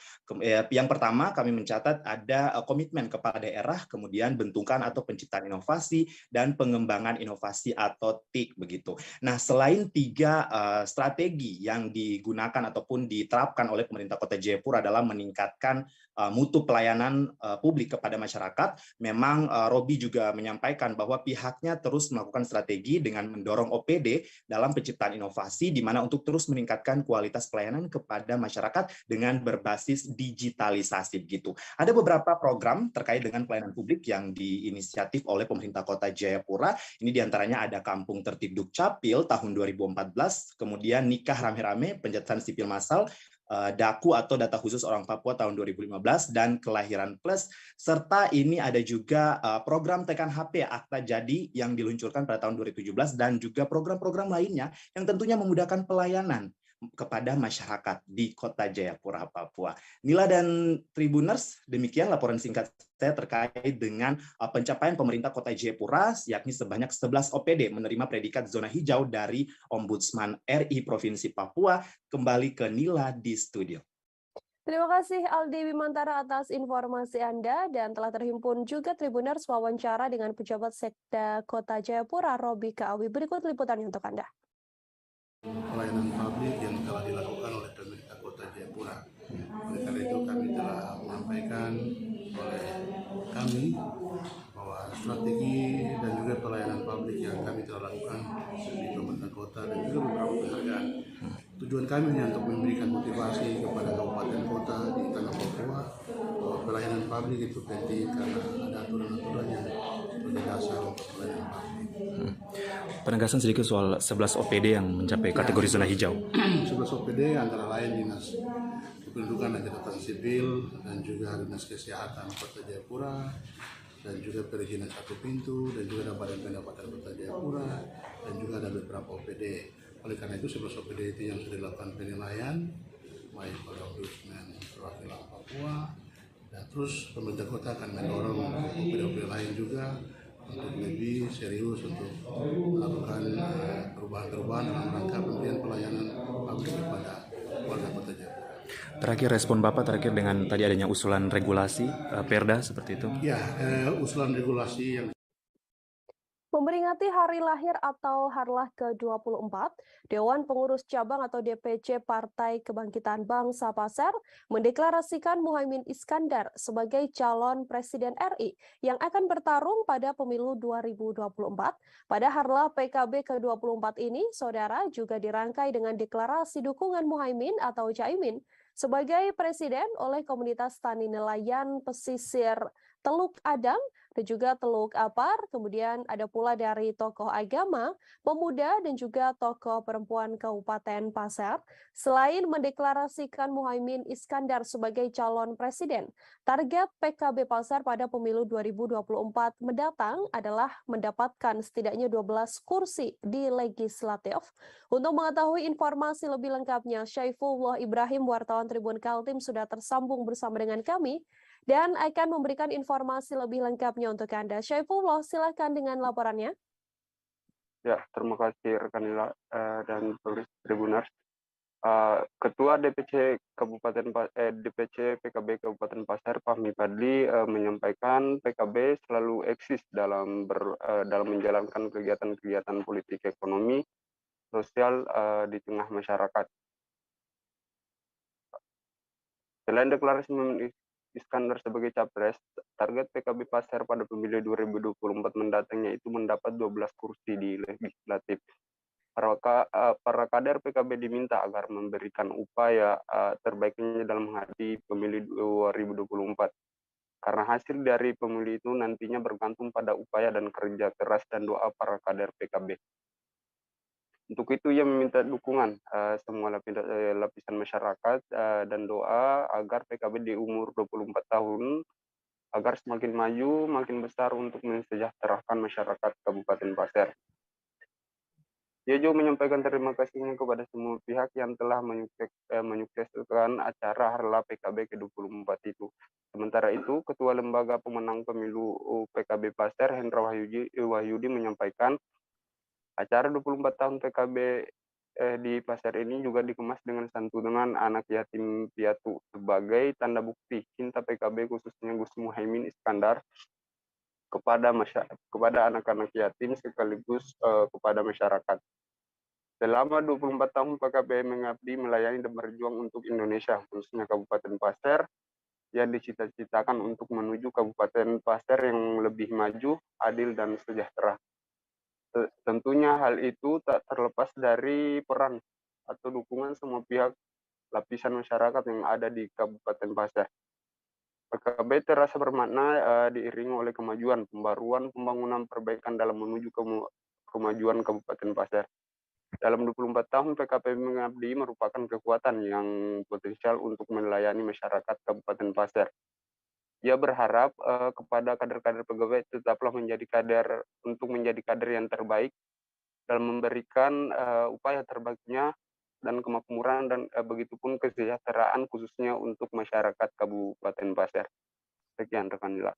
Yang pertama, kami mencatat ada komitmen kepala daerah, kemudian bentukan atau penciptaan inovasi dan pengembangan inovasi atau TIK begitu. Nah, selain 3 strategi yang digunakan ataupun diterapkan oleh pemerintah Kota Jayapura dalam meningkatkan mutu pelayanan publik kepada masyarakat, memang Robi juga menyampaikan bahwa pihaknya terus melakukan strategi dengan mendorong OPD dalam penciptaan inovasi, di mana untuk terus meningkatkan kualitas pelayanan kepada masyarakat dengan berbasis digitalisasi begitu. Ada beberapa program terkait dengan pelayanan publik yang diinisiatif oleh pemerintah Kota Jayapura. Ini diantaranya ada Kampung Tertib Dukcapil tahun 2014, kemudian Nikah Rame-Rame Pencatatan Sipil Massal, DAKU atau Data Khusus Orang Papua tahun 2015, dan Kelahiran Plus, serta ini ada juga program Tekan HP Akta Jadi yang diluncurkan pada tahun 2017, dan juga program-program lainnya yang tentunya memudahkan pelayanan kepada masyarakat di Kota Jayapura, Papua. Nila dan Tribuners, demikian laporan singkat saya terkait dengan pencapaian pemerintah Kota Jayapura, yakni sebanyak 11 OPD menerima predikat zona hijau dari Ombudsman RI Provinsi Papua. Kembali ke Nila di studio. Terima kasih Aldi Bimantara atas informasi Anda, dan telah terhimpun juga Tribuners wawancara dengan pejabat Sekda Kota Jayapura Robi Keawi. Berikut liputannya untuk Anda. Pelayanan publik yang telah dilakukan oleh pemerintah Kota Jayapura. Oleh karena itu kami telah menyampaikan oleh kami bahwa strategi dan juga pelayanan publik yang kami telah lakukan di pemerintah kota dan juga beberapa penghargaan. Tujuan kami hanya untuk memberikan motivasi kepada kabupaten kota di tanah Papua bahwa pelayanan publik itu penting karena ada aturan-aturan yang sebagai dasar untuk pelayanan publik. Penegasan sedikit soal 11 OPD yang mencapai kategori zona hijau. 11 OPD antara lain Dinas Kependudukan dan Catatan Sipil dan juga Dinas Kesehatan Kota Jayapura dan juga perizinan satu pintu dan juga ada Badan Pendapatan Kota Jayapura dan juga ada beberapa OPD. Oleh karena itu 11 OPD itu yang sudah dilakukan penilaian baik oleh Ombudsman perwakilan Papua, dan terus pemerintah kota akan mendorong OPD-OPD lain juga untuk lebih serius untuk melakukan perubahan-perubahan dalam rangka pemberian pelayanan publik kepada warga Kota Jayapura. Terakhir, respon Bapak terakhir dengan tadi adanya usulan regulasi Perda seperti itu? Ya, usulan regulasi yang Memperingati hari lahir atau Harlah ke-24, Dewan Pengurus Cabang atau DPC Partai Kebangkitan Bangsa Pasar mendeklarasikan Muhaimin Iskandar sebagai calon Presiden RI yang akan bertarung pada pemilu 2024. Pada Harlah PKB ke-24 ini, saudara, juga dirangkai dengan deklarasi dukungan Muhaimin atau Caimin sebagai presiden oleh komunitas tani nelayan pesisir Teluk Adam dan juga Teluk Apar. Kemudian ada pula dari tokoh agama, pemuda, dan juga tokoh perempuan Kabupaten Pasar. Selain mendeklarasikan Muhaimin Iskandar sebagai calon presiden, target PKB Pasar pada pemilu 2024 mendatang adalah mendapatkan setidaknya 12 kursi di legislatif. Untuk mengetahui informasi lebih lengkapnya, Syaifullah Ibrahim, wartawan Tribun Kaltim, sudah tersambung bersama dengan kami dan akan memberikan informasi lebih lengkapnya untuk Anda. Syaifullah, silakan dengan laporannya. Ya, terima kasih rekan Nila dan Tribuners. Ketua DPC DPC PKB Kabupaten Pasar, Fahmi Fadli, menyampaikan PKB selalu eksis dalam menjalankan kegiatan-kegiatan politik ekonomi sosial di tengah masyarakat. Selain deklarasi memilih Iskandar sebagai capres, target PKB Pasir pada pemilu 2024 mendatangnya itu mendapat 12 kursi di legislatif. Para kader PKB diminta agar memberikan upaya terbaiknya dalam menghadapi pemilu 2024. Karena hasil dari pemilu itu nantinya bergantung pada upaya dan kerja keras dan doa para kader PKB. Untuk itu ia meminta dukungan semua lapisan masyarakat dan doa agar PKB di umur 24 tahun agar semakin maju, makin besar untuk mensejahterakan masyarakat Kabupaten Pasir. Ia juga menyampaikan terima kasihnya kepada semua pihak yang telah menyukseskan acara Harla PKB ke-24 itu. Sementara itu, Ketua Lembaga Pemenang Pemilu PKB Pasir, Hendra Wahyudi menyampaikan acara 24 tahun PKB di Pasir ini juga dikemas dengan santunan anak yatim piatu sebagai tanda bukti cinta PKB khususnya Gus Muhaimin Iskandar kepada anak-anak yatim sekaligus kepada masyarakat. Selama 24 tahun PKB mengabdi, melayani dan berjuang untuk Indonesia, khususnya Kabupaten Pasir, yang dicita-citakan untuk menuju Kabupaten Pasir yang lebih maju, adil, dan sejahtera. Tentunya hal itu tak terlepas dari peran atau dukungan semua pihak lapisan masyarakat yang ada di Kabupaten Pasir. PKB terasa bermakna diiringi oleh kemajuan, pembaruan, pembangunan, perbaikan dalam menuju kemajuan Kabupaten Pasir. Dalam 24 tahun PKB mengabdi merupakan kekuatan yang potensial untuk melayani masyarakat Kabupaten Pasir. Ia berharap kepada kader-kader pegawai tetaplah menjadi kader yang terbaik dalam memberikan upaya terbaiknya dan kemakmuran dan begitupun kesejahteraan khususnya untuk masyarakat Kabupaten Pasir. Sekian rekan Nila.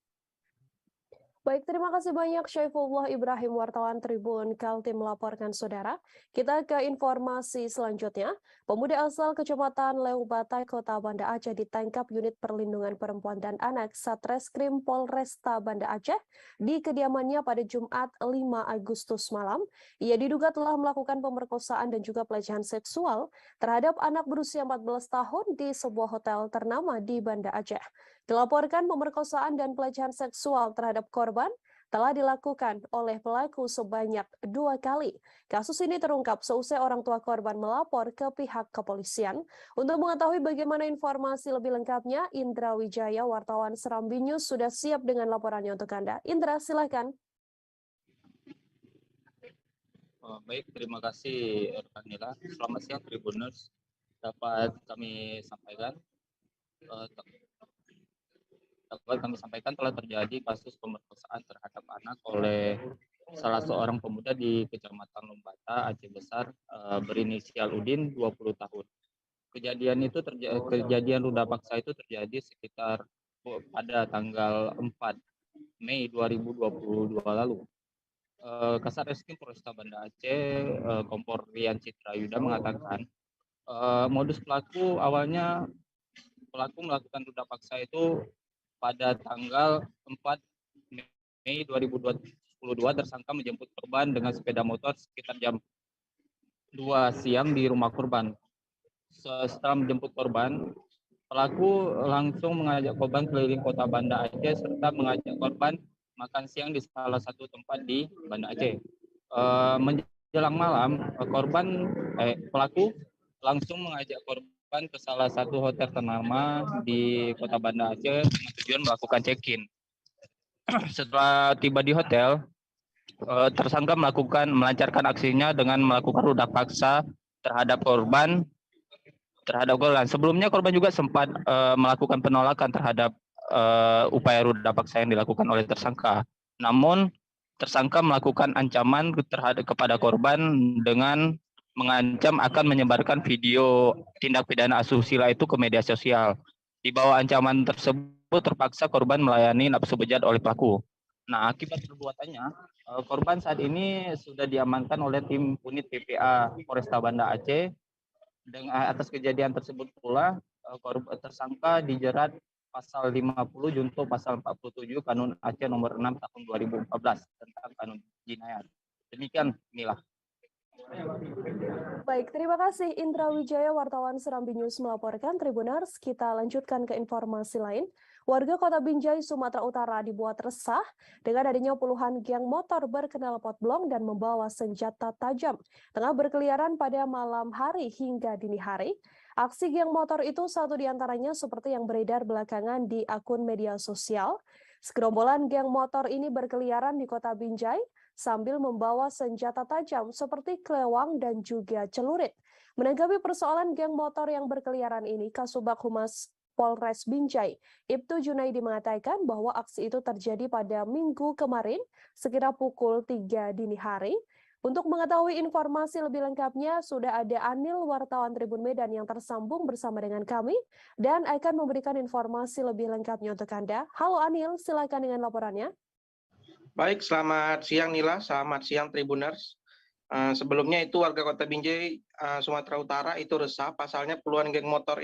Baik, terima kasih banyak Syaifullah Ibrahim, wartawan Tribun Kaltim melaporkan saudara. Kita ke informasi selanjutnya. Pemuda asal Kecamatan Leubatai, Kota Banda Aceh ditangkap unit perlindungan perempuan dan anak Satreskrim Polresta Banda Aceh di kediamannya pada Jumat 5 Agustus malam. Ia diduga telah melakukan pemerkosaan dan juga pelecehan seksual terhadap anak berusia 14 tahun di sebuah hotel ternama di Banda Aceh. Dilaporkan pemerkosaan dan pelecehan seksual terhadap korban telah dilakukan oleh pelaku sebanyak 2 kali. Kasus ini terungkap seusai orang tua korban melapor ke pihak kepolisian. Untuk mengetahui bagaimana informasi lebih lengkapnya, Indra Wijaya, wartawan Serambi News, sudah siap dengan laporannya untuk Anda. Indra, silakan. Baik, terima kasih rekan Nila. Selamat siang Tribuners. Dapat kami sampaikan telah terjadi kasus pemerkosaan terhadap anak oleh salah seorang pemuda di Kecamatan Lombata, Aceh Besar, berinisial Udin, 20 tahun. Kejadian ruda paksa itu terjadi sekitar pada tanggal 4 Mei 2022 lalu. Kasat Reskrim Polresta Banda Aceh, Kompol Rian Citra Yuda mengatakan modus pelaku melakukan ruda paksa itu pada tanggal 4 Mei 2022 tersangka menjemput korban dengan sepeda motor sekitar jam 2 siang di rumah korban. Setelah menjemput korban, pelaku langsung mengajak korban keliling kota Banda Aceh serta mengajak korban makan siang di salah satu tempat di Banda Aceh. Menjelang malam, pelaku langsung mengajak korban ke salah satu hotel ternama di kota Banda Aceh dengan tujuan melakukan check-in. Setelah tiba di hotel, tersangka melancarkan aksinya dengan melakukan ruda paksa terhadap korban. Sebelumnya korban juga sempat melakukan penolakan terhadap upaya ruda paksa yang dilakukan oleh tersangka. Namun tersangka melakukan ancaman kepada korban dengan mengancam akan menyebarkan video tindak pidana asusila itu ke media sosial. Di bawah ancaman tersebut terpaksa korban melayani nafsu bejat oleh pelaku. Nah, akibat perbuatannya, korban saat ini sudah diamankan oleh tim unit PPA Polresta Banda Aceh. Dengan atas kejadian tersebut pula, tersangka dijerat pasal 50 junto pasal 47 Kanun Aceh nomor 6 tahun 2014 tentang kanun jinayat. Demikian inilah. Baik, terima kasih Indra Wijaya, wartawan Serambi News melaporkan. Tribuners, kita lanjutkan ke informasi lain. Warga Kota Binjai, Sumatera Utara dibuat resah dengan adanya puluhan geng motor berknalpot blong dan membawa senjata tajam. Tengah berkeliaran pada malam hari hingga dini hari. Aksi geng motor itu satu diantaranya seperti yang beredar belakangan di akun media sosial. Segerombolan geng motor ini berkeliaran di Kota Binjai sambil membawa senjata tajam seperti kelewang dan juga celurit. Menanggapi persoalan geng motor yang berkeliaran ini, Kasubag Humas Polres Binjai, Ibtu Junaidi mengatakan bahwa aksi itu terjadi pada Minggu kemarin, sekira pukul 3 dini hari. Untuk mengetahui informasi lebih lengkapnya, sudah ada Anil, wartawan Tribun Medan yang tersambung bersama dengan kami dan akan memberikan informasi lebih lengkapnya untuk Anda. Halo Anil, silakan dengan laporannya. Baik, selamat siang Nila, selamat siang Tribuners. Sebelumnya itu warga Kota Binjai, Sumatera Utara itu resah, pasalnya puluhan geng motor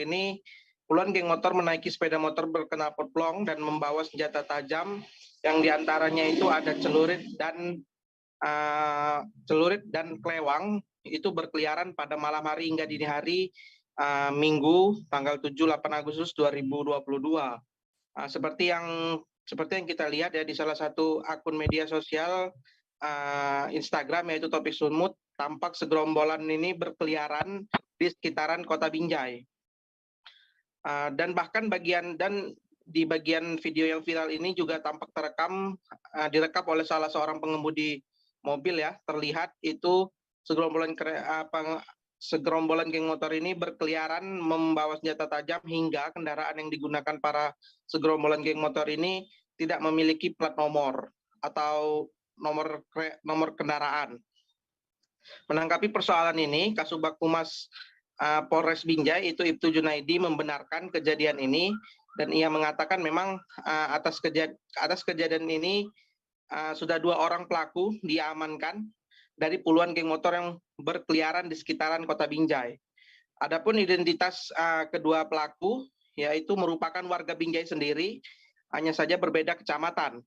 menaiki sepeda motor berknalpot blong dan membawa senjata tajam, yang diantaranya itu ada celurit dan kelewang, itu berkeliaran pada malam hari hingga dini hari Minggu tanggal 7-8 Agustus 2022. Seperti yang kita lihat ya di salah satu akun media sosial Instagram yaitu Topik Sunmut, tampak segerombolan ini berkeliaran di sekitaran Kota Binjai. Dan bahkan di bagian video yang viral ini juga tampak direkam oleh salah seorang pengemudi mobil ya, terlihat itu segerombolan geng motor ini berkeliaran membawa senjata tajam hingga kendaraan yang digunakan para segerombolan geng motor ini tidak memiliki plat nomor atau nomor kendaraan. Menanggapi persoalan ini, Kasubag Humas Polres Binjai itu Ibtu Junaidi membenarkan kejadian ini dan ia mengatakan memang atas kejadian ini sudah 2 orang pelaku diamankan dari puluhan geng motor yang berkeliaran di sekitaran Kota Binjai. Adapun identitas kedua pelaku yaitu merupakan warga Binjai sendiri, hanya saja berbeda kecamatan.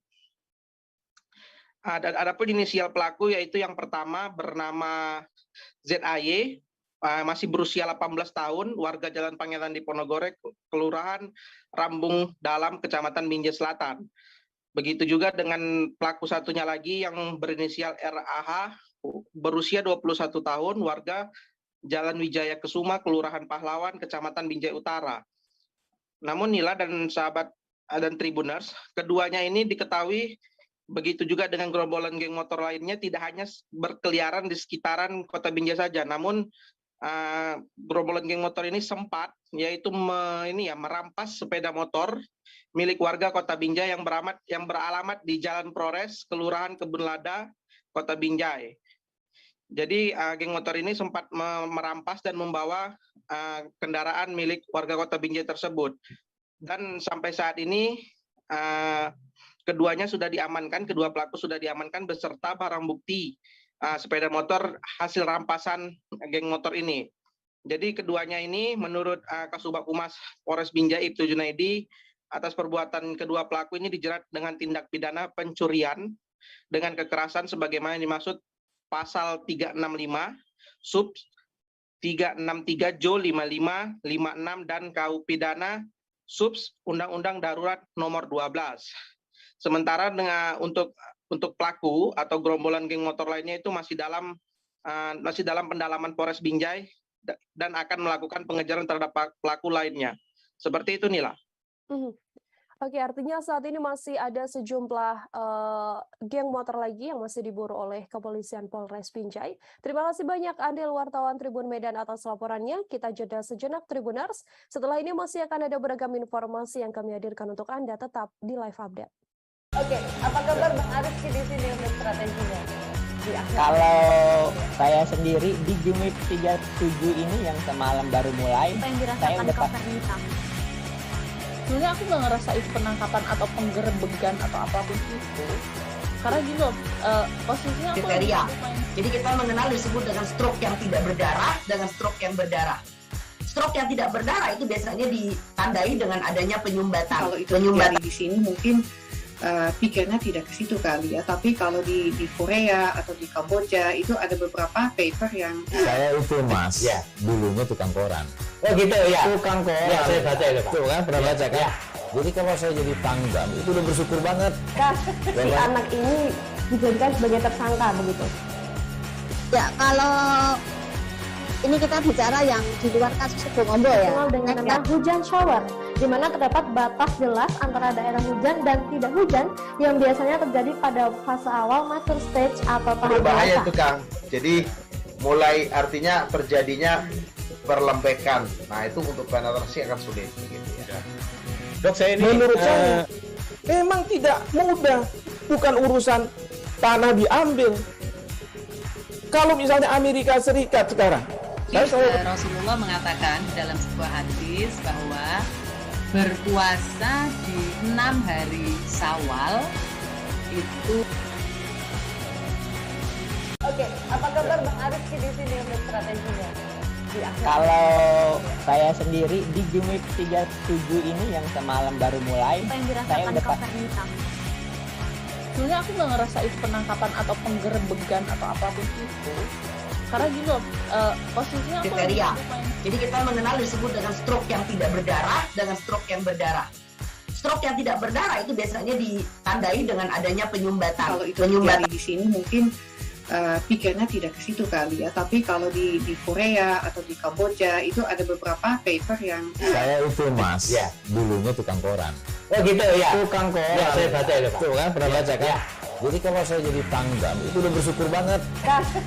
Adapun inisial pelaku yaitu yang pertama bernama ZAY, masih berusia 18 tahun, warga Jalan Pangeran Diponegoro, Kelurahan Rambung Dalam, Kecamatan Binjai Selatan. Begitu juga dengan pelaku satunya lagi yang berinisial RAH, berusia 21 tahun, warga Jalan Wijaya Kesuma, Kelurahan Pahlawan, Kecamatan Binjai Utara. Namun Nila dan sahabat dan Tribuners, keduanya ini diketahui begitu juga dengan gerombolan geng motor lainnya tidak hanya berkeliaran di sekitaran Kota Binjai saja, namun gerombolan geng motor ini sempat yaitu merampas sepeda motor milik warga Kota Binjai yang beralamat di Jalan Prores, Kelurahan Kebun Lada, Kota Binjai. Jadi geng motor ini sempat merampas dan membawa kendaraan milik warga Kota Binjai tersebut. Dan sampai saat ini keduanya sudah diamankan, kedua pelaku sudah diamankan beserta barang bukti sepeda motor hasil rampasan geng motor ini. Jadi keduanya ini menurut Kasubag Humas Polres Binjai Ibtu Junaidi, atas perbuatan kedua pelaku ini dijerat dengan tindak pidana pencurian dengan kekerasan sebagaimana dimaksud pasal 365 sub 363 Jo 55 56 dan KU pidana subs Undang-Undang Darurat Nomor 12. Sementara untuk pelaku atau gerombolan geng motor lainnya itu masih dalam pendalaman Polres Binjai dan akan melakukan pengejaran terhadap pelaku lainnya. Seperti itu Nila. Oke, artinya saat ini masih ada sejumlah geng motor lagi yang masih diburu oleh Kepolisian Polres Binjai. Terima kasih banyak Andil, wartawan Tribun Medan atas laporannya. Kita jeda sejenak Tribuners. Setelah ini masih akan ada beragam informasi yang kami hadirkan untuk Anda, tetap di Live Update. Oke, apa kabar Bang Arifki di sini untuk strateginya? Kalau saya sendiri di Jumip 37 ini yang semalam baru mulai, saya udah pasti. Sebenarnya aku nggak ngerasa itu penangkapan atau penggerebegan atau apapun itu, karena gini loh, posisinya aku kriteria. Jadi kita mengenal disebut dengan stroke yang tidak berdarah dengan stroke yang berdarah. Stroke yang tidak berdarah itu biasanya ditandai dengan adanya penyumbatan. Kalau itu terjadi di sini mungkin pikirnya tidak ke situ kali ya, tapi kalau di Korea atau di Kamboja itu ada beberapa paper yang Saya itu Mas, dulunya tukang koran. Oh gitu ya. Tukang koran. Ya, saya baca itu Pak. Tuh kan, pernah baca kan? Ya. Jadi kalau saya jadi tanggam, itu udah bersyukur banget. Si anak ini dijadikan sebagai tersangka begitu. Ya, kalau ini kita bicara yang di luar kasus Sebongombo ya. Dikenal dengan nama hujan shower, di mana terdapat batas jelas antara daerah hujan dan tidak hujan yang biasanya terjadi pada fase awal mature stage atau tahap Berbahaya dewasa. itu Kang. Jadi mulai artinya terjadinya perlembekan. Nah itu untuk penetrasi akan sulit. Gitu ya. Dok, saya ini Menurut saya memang tidak mudah, bukan urusan tanah diambil. Kalau misalnya Amerika Serikat sekarang, Rasulullah mengatakan dalam sebuah hadis bahwa berpuasa di 6 hari Syawal itu. Oke, apa kabar Bang Arifki di sini untuk strateginya? Kalau saya sendiri di Jumip 37 ini yang semalam baru mulai, Apa yang saya dirasakan udah Kak Fernita? Sebenarnya aku nggak ngerasa itu penangkapan atau penggerebegan atau apapun itu. Karena gini loh, posisinya aku Kriteria. lagi main. Jadi kita mengenal disebut dengan stroke yang tidak berdarah dengan stroke yang berdarah. Stroke yang tidak berdarah itu biasanya ditandai dengan adanya penyumbatan. Kalau itu terjadi di sini mungkin pikirnya tidak ke situ kali ya, tapi kalau di Korea atau di Kamboja itu ada beberapa paper yang Saya itu Mas, dulunya tukang koran. Oh gitu ya. Tukang koran. Ya, saya baca itu Pak. Tuh kan, pernah baca kan? Ya. Jadi kalau saya jadi tanggam, itu udah bersyukur banget.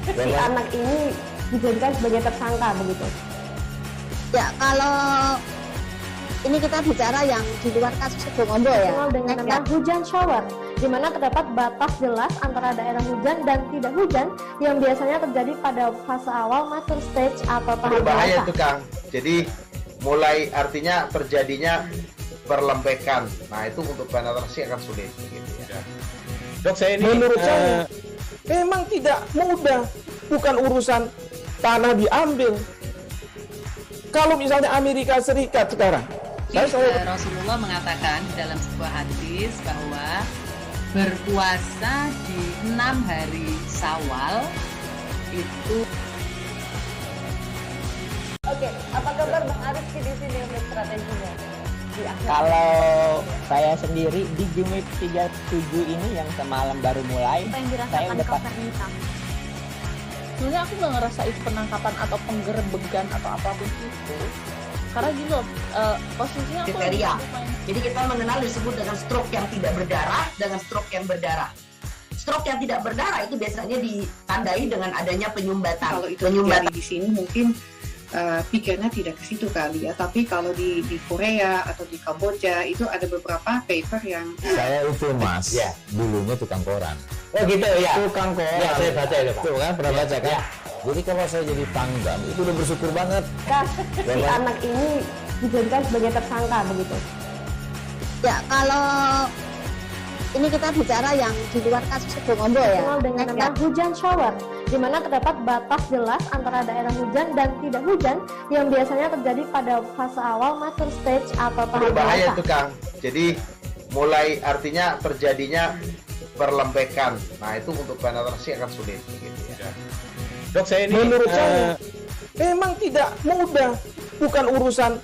Si anak ini dijadikan sebagai tersangka begitu. Ya, kalau ini kita bicara yang di luar kasus Sebongombo ya. Dikenal dengan nama hujan shower, di mana terdapat batas jelas antara daerah hujan dan tidak hujan yang biasanya terjadi pada fase awal mature stage atau tahap Berbahaya dewasa. itu Kang. Jadi mulai artinya terjadinya perlembekan. Nah itu untuk penetrasi akan sulit. Gitu ya. Dok, saya ini menurut saya memang tidak mudah, bukan urusan tanah diambil. Kalau misalnya Amerika Serikat sekarang, Rasulullah mengatakan dalam sebuah hadis bahwa berpuasa di 6 hari Syawal itu. Oke, apa kabar Bang Arifki di sini untuk strateginya? Kalau saya sendiri di Jumip 37 ini yang semalam baru mulai, Apa yang saya dirasakan udah Kak Fernita? Sebenarnya aku nggak ngerasa itu penangkapan atau penggerebegan atau apapun itu. Karena gini loh, posisinya aku lagi Kriteria. main. Jadi kita mengenal disebut dengan stroke yang tidak berdarah dengan stroke yang berdarah. Stroke yang tidak berdarah itu biasanya ditandai dengan adanya penyumbatan. kalau itu terjadi di sini mungkin pikirnya tidak ke situ kali ya, tapi kalau di Korea atau di Kamboja itu ada beberapa paper yang Saya itu Mas, dulunya tukang koran. Oh gitu ya. Tukang koran. Ya, saya baca itu Pak. Tuh kan, pernah baca kan? Ya. Jadi kalau saya jadi tanggam, itu udah bersyukur banget. Si anak ini dijadikan sebagai tersangka begitu. Ya, kalau ini kita bicara yang di luar kasus Sebongombo ya. Dikenal dengan nama hujan shower, di mana terdapat batas jelas antara daerah hujan dan tidak hujan yang biasanya terjadi pada fase awal mature stage atau tahap Berbahaya dewasa. itu Kang. Jadi mulai artinya terjadinya perlembekan. Nah itu untuk penetrasi akan sulit. Gitu ya. Dok, saya ini menurut saya memang tidak mudah, bukan urusan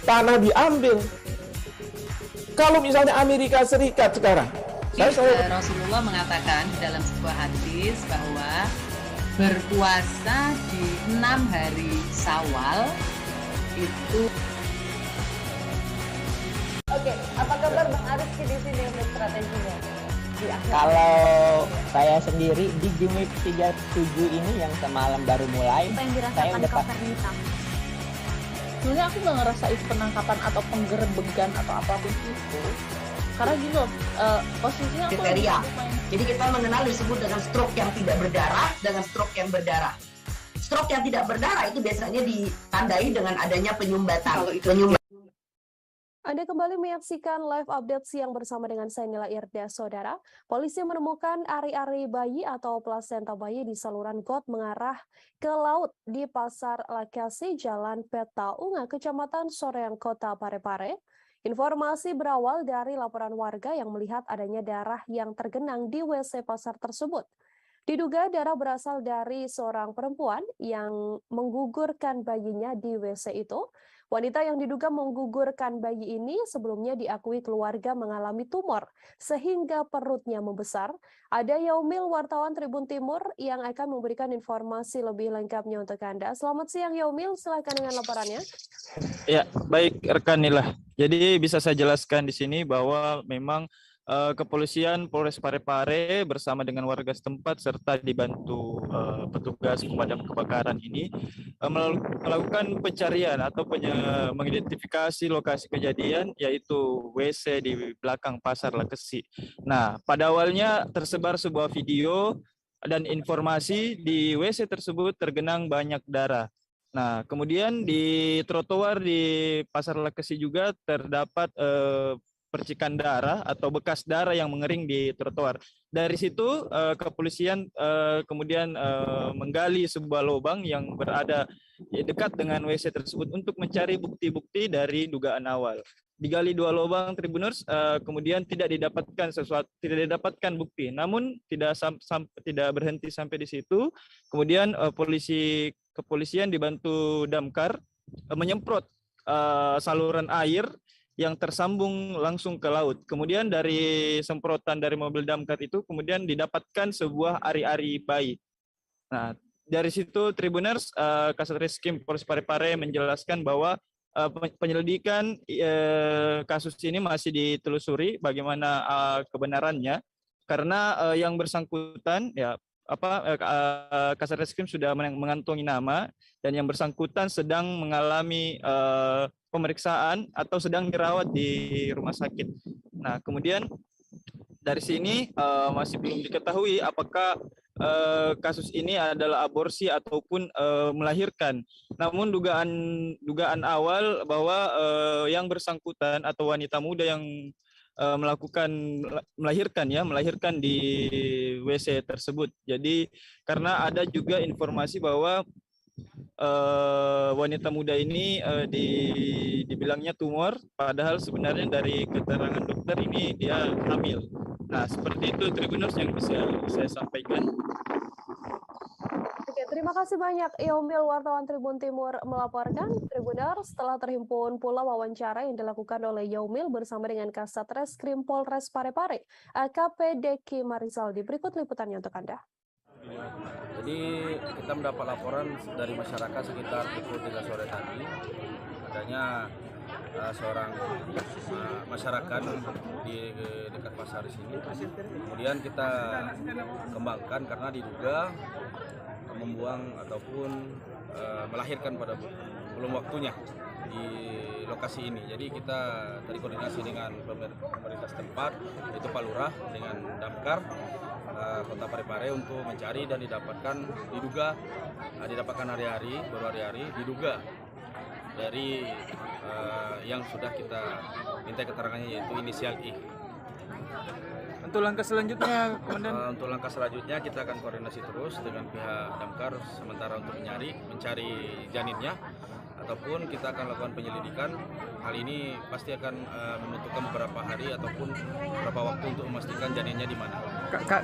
tanah diambil. Kalau misalnya Amerika Serikat sekarang, Rasulullah mengatakan dalam sebuah hadis bahwa berpuasa di 6 hari Syawal itu. Oke, apa kabar Bang Arifki di sini untuk strateginya? Kalau saya sendiri di Jumip 37 ini yang semalam baru mulai, Apa yang saya dirasakan udah Kak Fernita? Sebenarnya aku nggak ngerasa itu penangkapan atau penggerebegan atau apapun itu. Karena gini loh, posisinya aku lagi Kriteria. main. Jadi kita mengenal disebut dengan stroke yang tidak berdarah dengan stroke yang berdarah. Stroke yang tidak berdarah itu biasanya ditandai dengan adanya penyumbatan. Kalau itu Anda kembali menyaksikan live update siang bersama dengan saya Nila Irda. Saudara, polisi menemukan ari-ari bayi atau plasenta bayi di saluran got mengarah ke laut di Pasar Lakasi, Jalan Peta Unga, Kecamatan Soreang, Kota Parepare. Informasi berawal dari laporan warga yang melihat adanya darah yang tergenang di WC pasar tersebut. Diduga darah berasal dari seorang perempuan yang menggugurkan bayinya di WC itu. Wanita yang diduga menggugurkan bayi ini sebelumnya diakui keluarga mengalami tumor sehingga perutnya membesar. Ada Yaumil, wartawan Tribun Timur, yang akan memberikan informasi lebih lengkapnya untuk Anda. Selamat siang Yaumil, silakan dengan laporannya. Ya, baik rekan Nila. Jadi bisa saya jelaskan di sini bahwa memang Kepolisian Polres Parepare bersama dengan warga setempat serta dibantu petugas pemadam kebakaran ini melakukan pencarian atau mengidentifikasi lokasi kejadian, yaitu WC di belakang Pasar Lekesi. Nah, pada awalnya tersebar sebuah video dan informasi di WC tersebut tergenang banyak darah. Nah, kemudian di trotoar di Pasar Lekesi juga terdapat percikan darah atau bekas darah yang mengering di trotoar. Dari situ kepolisian kemudian menggali sebuah lubang yang berada dekat dengan WC tersebut untuk mencari bukti-bukti dari dugaan awal. Digali 2 lubang Tribuners, kemudian tidak didapatkan bukti. Namun tidak berhenti sampai di situ. Kemudian kepolisian dibantu damkar menyemprot saluran air yang tersambung langsung ke laut. Kemudian dari semprotan dari mobil damkar itu kemudian didapatkan sebuah ari-ari bayi. Nah, dari situ Tribuners, Kasat Reskrim Polres Parepare menjelaskan bahwa penyelidikan kasus ini masih ditelusuri bagaimana kebenarannya, karena yang bersangkutan ya Kasat Reskrim sudah mengantongi nama dan yang bersangkutan sedang mengalami pemeriksaan atau sedang dirawat di rumah sakit. Nah, kemudian dari sini masih belum diketahui apakah kasus ini adalah aborsi ataupun melahirkan. Namun dugaan awal bahwa yang bersangkutan atau wanita muda yang melahirkan di WC tersebut. Jadi karena ada juga informasi bahwa wanita muda ini dibilangnya tumor, padahal sebenarnya dari keterangan dokter ini dia hamil. Nah, seperti itu Tribuners yang bisa saya sampaikan. Oke, terima kasih banyak Yaumil, wartawan Tribun Timur melaporkan. Tribuners, setelah terhimpun pula wawancara yang dilakukan oleh Yaumil bersama dengan Kasat Reskrim Polres Parepare, AKP Deki Marizaldi. Berikut liputannya untuk Anda. Jadi kita mendapat laporan dari masyarakat sekitar pukul 3 sore tadi adanya seorang masyarakat di dekat pasar di sini. Kemudian kita kembangkan karena diduga membuang ataupun melahirkan pada belum waktunya di lokasi ini. Jadi kita tadi koordinasi dengan pemerintah setempat, yaitu Pak Lurah dengan Damkar Kota Parepare untuk mencari dan didapatkan baru hari-hari diduga dari yang sudah kita minta keterangannya, yaitu inisial I. Untuk langkah selanjutnya, Komandan? Untuk langkah selanjutnya kita akan koordinasi terus dengan pihak damkar sementara untuk mencari janinnya, ataupun kita akan lakukan penyelidikan. Hal ini pasti akan membutuhkan beberapa hari ataupun beberapa waktu untuk memastikan janinnya di mana.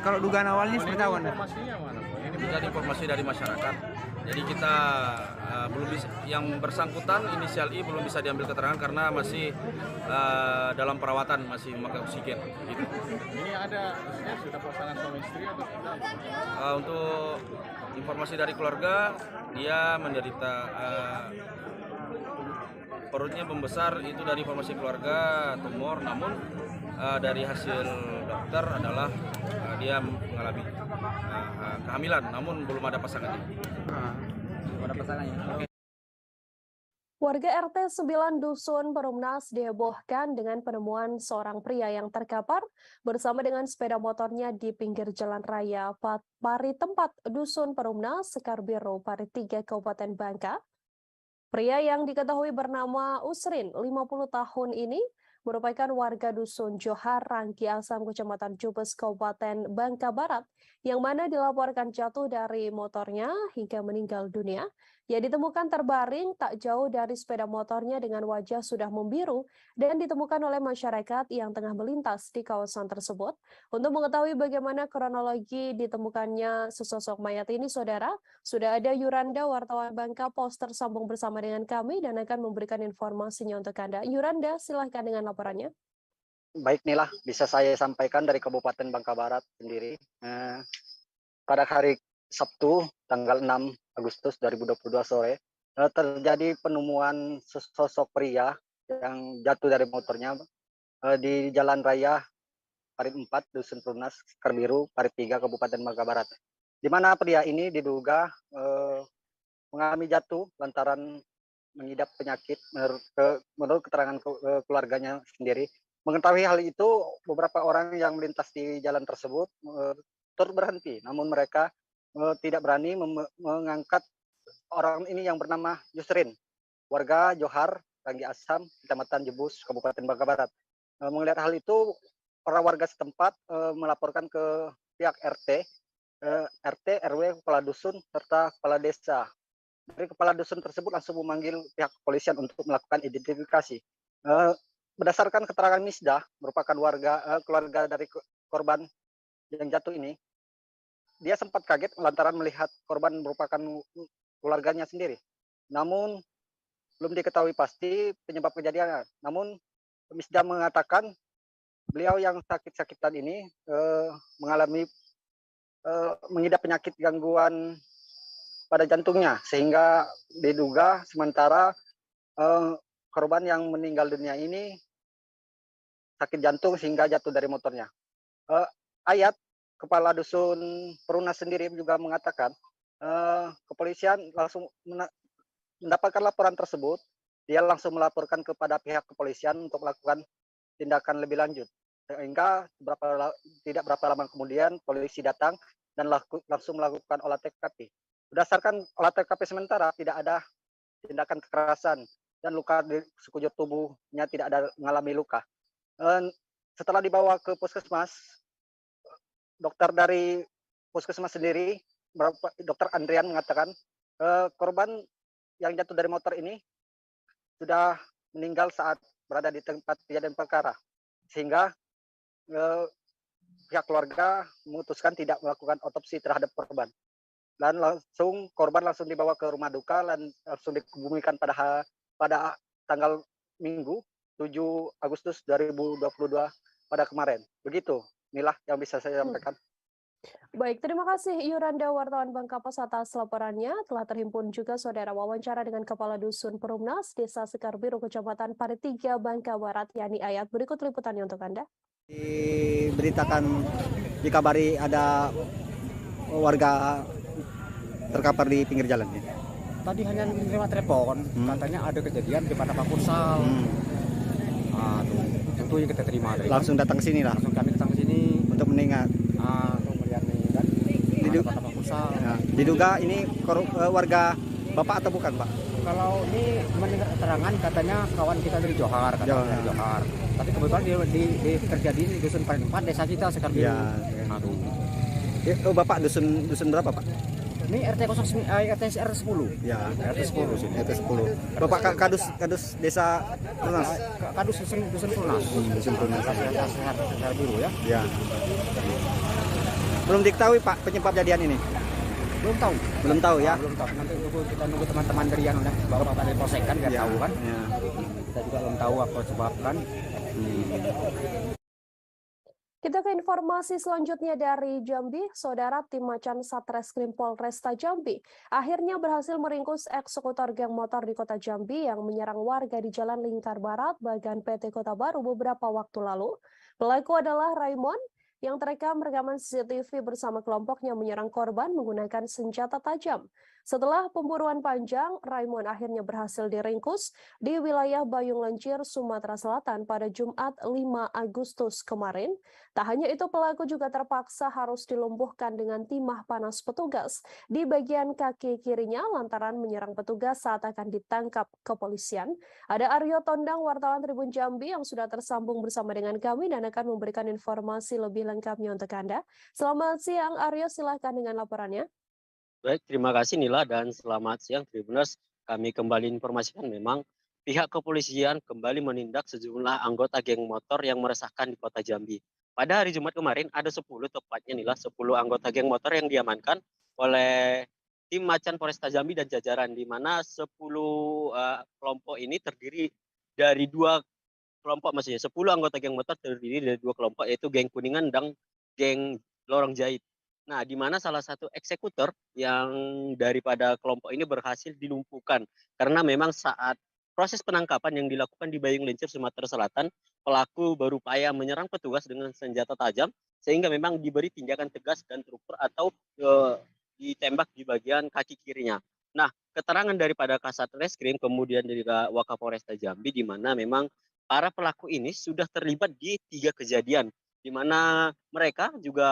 Kalau dugaan awalnya seperti apa? Informasinya mana? Ini bukan informasi dari masyarakat. Jadi kita belum bisa, yang bersangkutan inisial I belum bisa diambil keterangan karena masih dalam perawatan, masih memakai oksigen. Gitu. Ini sudah pasangan suami istri atau tidak? Untuk informasi dari keluarga, dia menderita perutnya membesar, itu dari informasi keluarga tumor, namun dari hasil dokter adalah dia mengalami kehamilan, namun belum ada pasangannya. Warga RT 9 Dusun Perumnas dihebohkan dengan penemuan seorang pria yang terkapar bersama dengan sepeda motornya di pinggir jalan raya Pari Tempat, Dusun Perumnas, Sekar Biru, Pari 3, Kabupaten Bangka. Pria yang diketahui bernama Usrin, 50 tahun ini, merupakan warga dusun Johar, Rangki Asam, Kecamatan Jubes, Kabupaten Bangka Barat, yang mana dilaporkan jatuh dari motornya hingga meninggal dunia. Ia ditemukan terbaring tak jauh dari sepeda motornya dengan wajah sudah membiru dan ditemukan oleh masyarakat yang tengah melintas di kawasan tersebut. Untuk mengetahui bagaimana kronologi ditemukannya sesosok mayat ini, Saudara, sudah ada Yuranda, wartawan Bangka Pos, tersambung bersama dengan kami dan akan memberikan informasinya untuk Anda. Yuranda, silahkan dengan laporannya. Baik, Nila, bisa saya sampaikan dari Kabupaten Bangka Barat sendiri. Pada hari Sabtu, tanggal 6 Agustus 2022 sore, terjadi penemuan sosok pria yang jatuh dari motornya di Jalan Raya Parit 4, Dusun Perumnas, Karbiru, Parit 3, Kabupaten Bangka Barat. Di mana pria ini diduga mengalami jatuh lantaran mengidap penyakit menurut keterangan keluarganya sendiri. Mengetahui hal itu, beberapa orang yang melintas di jalan tersebut turut berhenti, namun mereka tidak berani mengangkat orang ini yang bernama Yusrin, warga Johar, Rangki Asam, Kecamatan Jebus, Kabupaten Bangka Barat. Melihat hal itu, para warga setempat melaporkan ke pihak RT, RW, kepala dusun, serta kepala desa. Dari kepala dusun tersebut langsung memanggil pihak kepolisian untuk melakukan identifikasi. Berdasarkan keterangan Misdah, merupakan keluarga dari korban yang jatuh ini, dia sempat kaget lantaran melihat korban merupakan keluarganya sendiri. Namun belum diketahui pasti penyebab kejadian. Namun Misdah mengatakan beliau yang sakit-sakitan ini mengalami mengidap penyakit gangguan pada jantungnya, sehingga diduga sementara korban yang meninggal dunia ini sakit jantung sehingga jatuh dari motornya. Ayat Kepala Dusun Perumnas sendiri juga mengatakan kepolisian langsung mendapatkan laporan tersebut, dia langsung melaporkan kepada pihak kepolisian untuk melakukan tindakan lebih lanjut. Sehingga tidak berapa lama kemudian polisi datang dan langsung melakukan olah TKP. Berdasarkan olah TKP sementara tidak ada tindakan kekerasan dan luka di sekujur tubuhnya tidak ada mengalami luka. Setelah dibawa ke puskesmas, dokter dari puskesmas sendiri, Dokter Andrian mengatakan korban yang jatuh dari motor ini sudah meninggal saat berada di tempat kejadian perkara, sehingga pihak keluarga memutuskan tidak melakukan otopsi terhadap korban, dan korban langsung dibawa ke rumah duka dan langsung dikebumikan pada tanggal Minggu 7 Agustus 2022 pada kemarin. Begitu, inilah yang bisa saya sampaikan. Baik, terima kasih Yuranda, wartawan Bangka Pos, atas laporannya. Telah terhimpun juga Saudara wawancara dengan Kepala Dusun Perumnas, Desa Sekarbiru, Kecamatan Parit 3, Bangka Barat, Yani Ayat. Berikut liputannya untuk Anda. Diberitakan, dikabari ada warga terkapar di pinggir jalan. Tadi hanya menerima telepon, katanya ada kejadian di Pak Futsal. Tentu yang kita terima. Langsung datang ke sini lah. Langsung kami datang ke sini untuk mendengar. Diduga ini warga Bapak atau bukan, Pak? Kalau ini mendengar keterangan katanya kawan kita dari Johar, dari Johar. Tapi kebetulan di terjadi di Dusun Parit 4, desa kita Sekarbiru. Bapak dusun berapa, Pak? Ini RT 10. Ya, RT 10 sini. RT 10. Bapak kadus desa Perumnas. Kadus dusun Perumnas. Dusun Perumnas. Sekarbiru ya. Ya. Belum diketahui, Pak, penyebab kejadian ini? Belum tahu ya. Belum tahu. Nanti kita nunggu teman-teman dari yang bawa Bapak dari Polsek kan biar tahu kan. Ya. Kita juga belum tahu apa sebabkan. Kita ke informasi selanjutnya dari Jambi. Saudara, tim Macan Satreskrim Polresta Jambi akhirnya berhasil meringkus eksekutor geng motor di kota Jambi yang menyerang warga di Jalan Lingkar Barat, Bagan PT Kota Baru beberapa waktu lalu. Pelaku adalah Raymond yang terekam rekaman CCTV bersama kelompoknya menyerang korban menggunakan senjata tajam. Setelah pemburuan panjang, Raimon akhirnya berhasil diringkus di wilayah Bayung Lencir, Sumatera Selatan pada Jumat 5 Agustus kemarin. Tak hanya itu, pelaku juga terpaksa harus dilumpuhkan dengan timah panas petugas di bagian kaki kirinya lantaran menyerang petugas saat akan ditangkap kepolisian. Ada Aryo Tondang, wartawan Tribun Jambi yang sudah tersambung bersama dengan kami dan akan memberikan informasi lebih lengkapnya untuk Anda. Selamat siang Aryo, silahkan dengan laporannya. Baik, terima kasih Nila dan selamat siang Tribuners. Kami kembali informasikan memang pihak kepolisian kembali menindak sejumlah anggota geng motor yang meresahkan di kota Jambi. Pada hari Jumat kemarin ada 10 tepatnya Nila, 10 anggota geng motor yang diamankan oleh tim Macan Polresta Jambi dan jajaran, di mana 10 kelompok ini terdiri dari 2 kelompok, maksudnya 10 anggota geng motor terdiri dari 2 kelompok, yaitu geng Kuningan dan geng Lorong Jahit. Nah, di mana salah satu eksekutor yang daripada kelompok ini berhasil dilumpuhkan karena memang saat proses penangkapan yang dilakukan di Bayung Lencir, Sumatera Selatan, pelaku berupaya menyerang petugas dengan senjata tajam sehingga memang diberi tindakan tegas dan terukur atau ditembak di bagian kaki kirinya. Nah, keterangan daripada Kasat Reskrim kemudian dari Wakapolresta Jambi, di mana memang para pelaku ini sudah terlibat di 3 kejadian, di mana mereka juga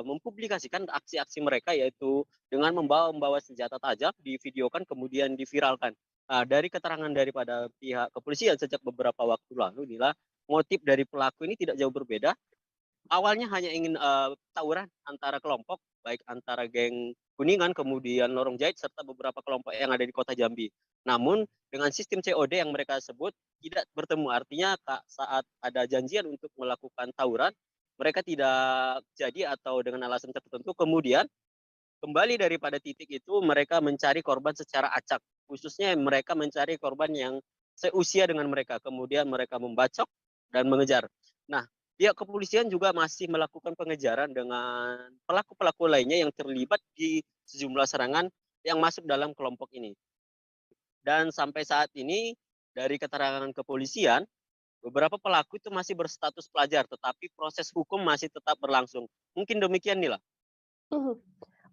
mempublikasikan aksi-aksi mereka, yaitu dengan membawa senjata tajam, divideokan kemudian diviralkan. Dari keterangan daripada pihak kepolisian sejak beberapa waktu lalu, Nila, motif dari pelaku ini tidak jauh berbeda. Awalnya hanya ingin tawuran antara kelompok, baik antara geng Kuningan, kemudian Lorong Jahit, serta beberapa kelompok yang ada di kota Jambi. Namun dengan sistem COD yang mereka sebut tidak bertemu, artinya saat ada janjian untuk melakukan tawuran, mereka tidak jadi atau dengan alasan tertentu, kemudian kembali daripada titik itu mereka mencari korban secara acak, khususnya mereka mencari korban yang seusia dengan mereka, kemudian mereka membacok dan mengejar. Nah, pihak kepolisian juga masih melakukan pengejaran dengan pelaku-pelaku lainnya yang terlibat di sejumlah serangan yang masuk dalam kelompok ini. Dan sampai saat ini dari keterangan kepolisian, beberapa pelaku itu masih berstatus pelajar, tetapi proses hukum masih tetap berlangsung. Mungkin demikian, Nila.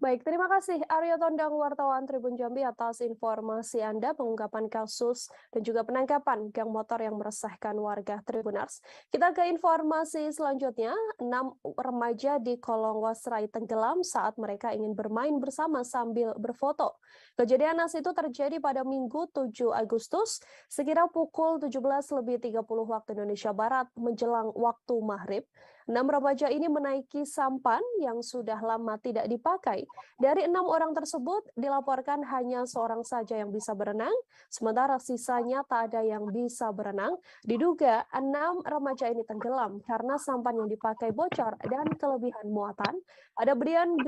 Baik, terima kasih Aryo Tondang, wartawan Tribun Jambi atas informasi Anda, pengungkapan kasus dan juga penangkapan gang motor yang meresahkan warga Tribuners. Kita ke informasi selanjutnya, 6 remaja di Kolong Wasrai tenggelam saat mereka ingin bermain bersama sambil berfoto. Kejadian naas itu terjadi pada Minggu 7 Agustus, sekira pukul 17.30 waktu Indonesia Barat menjelang waktu maghrib. 6 remaja ini menaiki sampan yang sudah lama tidak dipakai. Dari 6 orang tersebut, dilaporkan hanya seorang saja yang bisa berenang, sementara sisanya tak ada yang bisa berenang. Diduga 6 remaja ini tenggelam karena sampan yang dipakai bocor dan kelebihan muatan. Ada Brian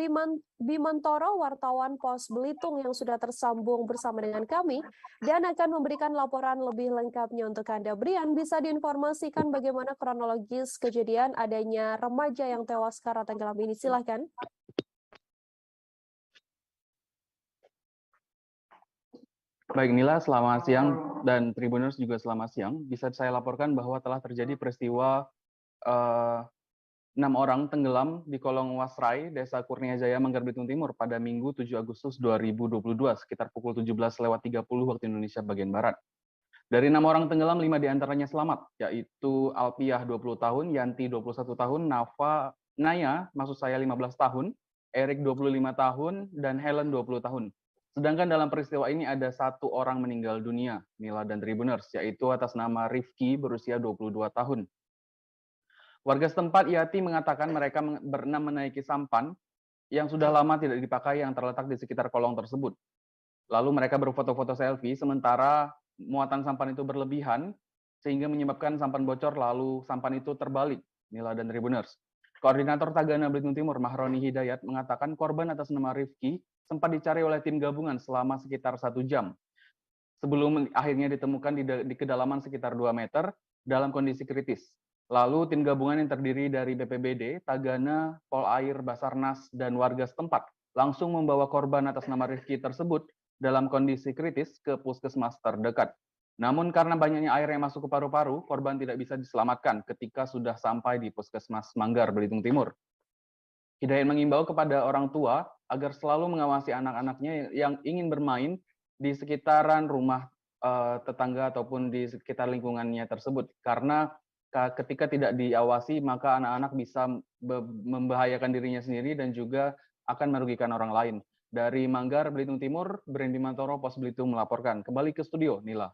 Bimantoro, wartawan Pos Belitung yang sudah tersambung bersama dengan kami dan akan memberikan laporan lebih lengkapnya untuk Anda. Brian, bisa diinformasikan bagaimana kronologis kejadian adanya remaja yang tewas karena tenggelam ini? Silahkan. Baik, Nila, selamat siang, dan Tribuners juga selamat siang. Bisa saya laporkan bahwa telah terjadi peristiwa 6 orang tenggelam di Kolong Wasrai, Desa Kurnia Jaya, Manggar Belitung Timur pada Minggu 7 Agustus 2022, sekitar pukul 17.30 waktu Indonesia bagian Barat. Dari 6 orang tenggelam, 5 diantaranya selamat, yaitu Alpiah 20 tahun, Yanti 21 tahun, Naya, maksud saya 15 tahun, Erik 25 tahun, dan Helen 20 tahun. Sedangkan dalam peristiwa ini ada 1 orang meninggal dunia, Nila dan Tribuners, yaitu atas nama Rifki berusia 22 tahun. Warga setempat Yati mengatakan mereka berenam menaiki sampan yang sudah lama tidak dipakai yang terletak di sekitar kolong tersebut. Lalu mereka berfoto-foto selfie, sementara muatan sampan itu berlebihan, sehingga menyebabkan sampan bocor, lalu sampan itu terbalik, Nila dan Tribuners. Koordinator Tagana Belitung Timur, Mahroni Hidayat, mengatakan korban atas nama Rifki sempat dicari oleh tim gabungan selama sekitar 1 jam. Sebelum akhirnya ditemukan di kedalaman sekitar 2 meter dalam kondisi kritis. Lalu tim gabungan yang terdiri dari BPBD, Tagana, Polair, Basarnas, dan warga setempat langsung membawa korban atas nama Rifki tersebut dalam kondisi kritis ke puskesmas terdekat. Namun karena banyaknya air yang masuk ke paru-paru, korban tidak bisa diselamatkan ketika sudah sampai di Puskesmas Manggar, Belitung Timur. Hidayat mengimbau kepada orang tua agar selalu mengawasi anak-anaknya yang ingin bermain di sekitaran rumah tetangga ataupun di sekitar lingkungannya tersebut. Karena ketika tidak diawasi, maka anak-anak bisa membahayakan dirinya sendiri dan juga akan merugikan orang lain. Dari Manggar, Belitung Timur, Brandy Mantoro, Pos Belitung melaporkan. Kembali ke studio, Nila.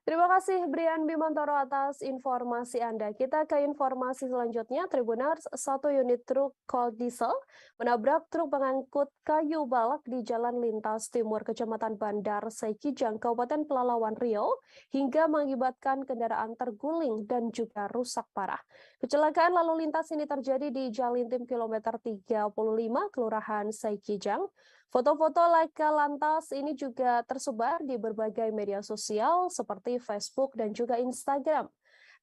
Terima kasih Brian Bimantoro atas informasi Anda. Kita ke informasi selanjutnya. Tribuners, satu unit truk cold diesel menabrak truk pengangkut kayu balak di Jalan Lintas Timur, Kecamatan Bandar Saikijang, Kabupaten Pelalawan Riau, hingga mengakibatkan kendaraan terguling dan juga rusak parah. Kecelakaan lalu lintas ini terjadi di Jalintim kilometer 35, Kelurahan Saikijang. Foto-foto laka lantas ini juga tersebar di berbagai media sosial seperti Facebook dan juga Instagram.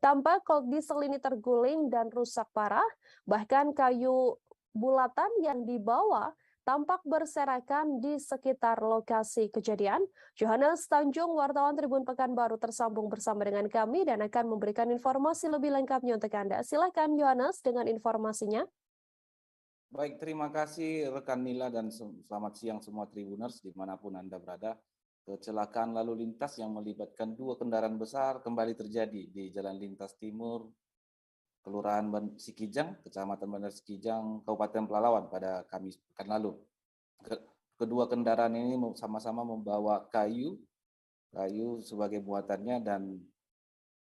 Tampak cold diesel ini terguling dan rusak parah, bahkan kayu bulatan yang dibawa tampak berserakan di sekitar lokasi kejadian. Johannes Tanjung, wartawan Tribun Pekanbaru, tersambung bersama dengan kami dan akan memberikan informasi lebih lengkapnya untuk Anda. Silakan Johannes dengan informasinya. Baik, terima kasih rekan Nila dan selamat siang semua Tribuners dimanapun Anda berada. Kecelakaan lalu lintas yang melibatkan dua kendaraan besar kembali terjadi di Jalan Lintas Timur, Kelurahan Sikijang, Kecamatan Bandar Sikijang, Kabupaten Pelalawan pada Kamis pekan lalu. Kedua kendaraan ini sama-sama membawa kayu sebagai buatannya dan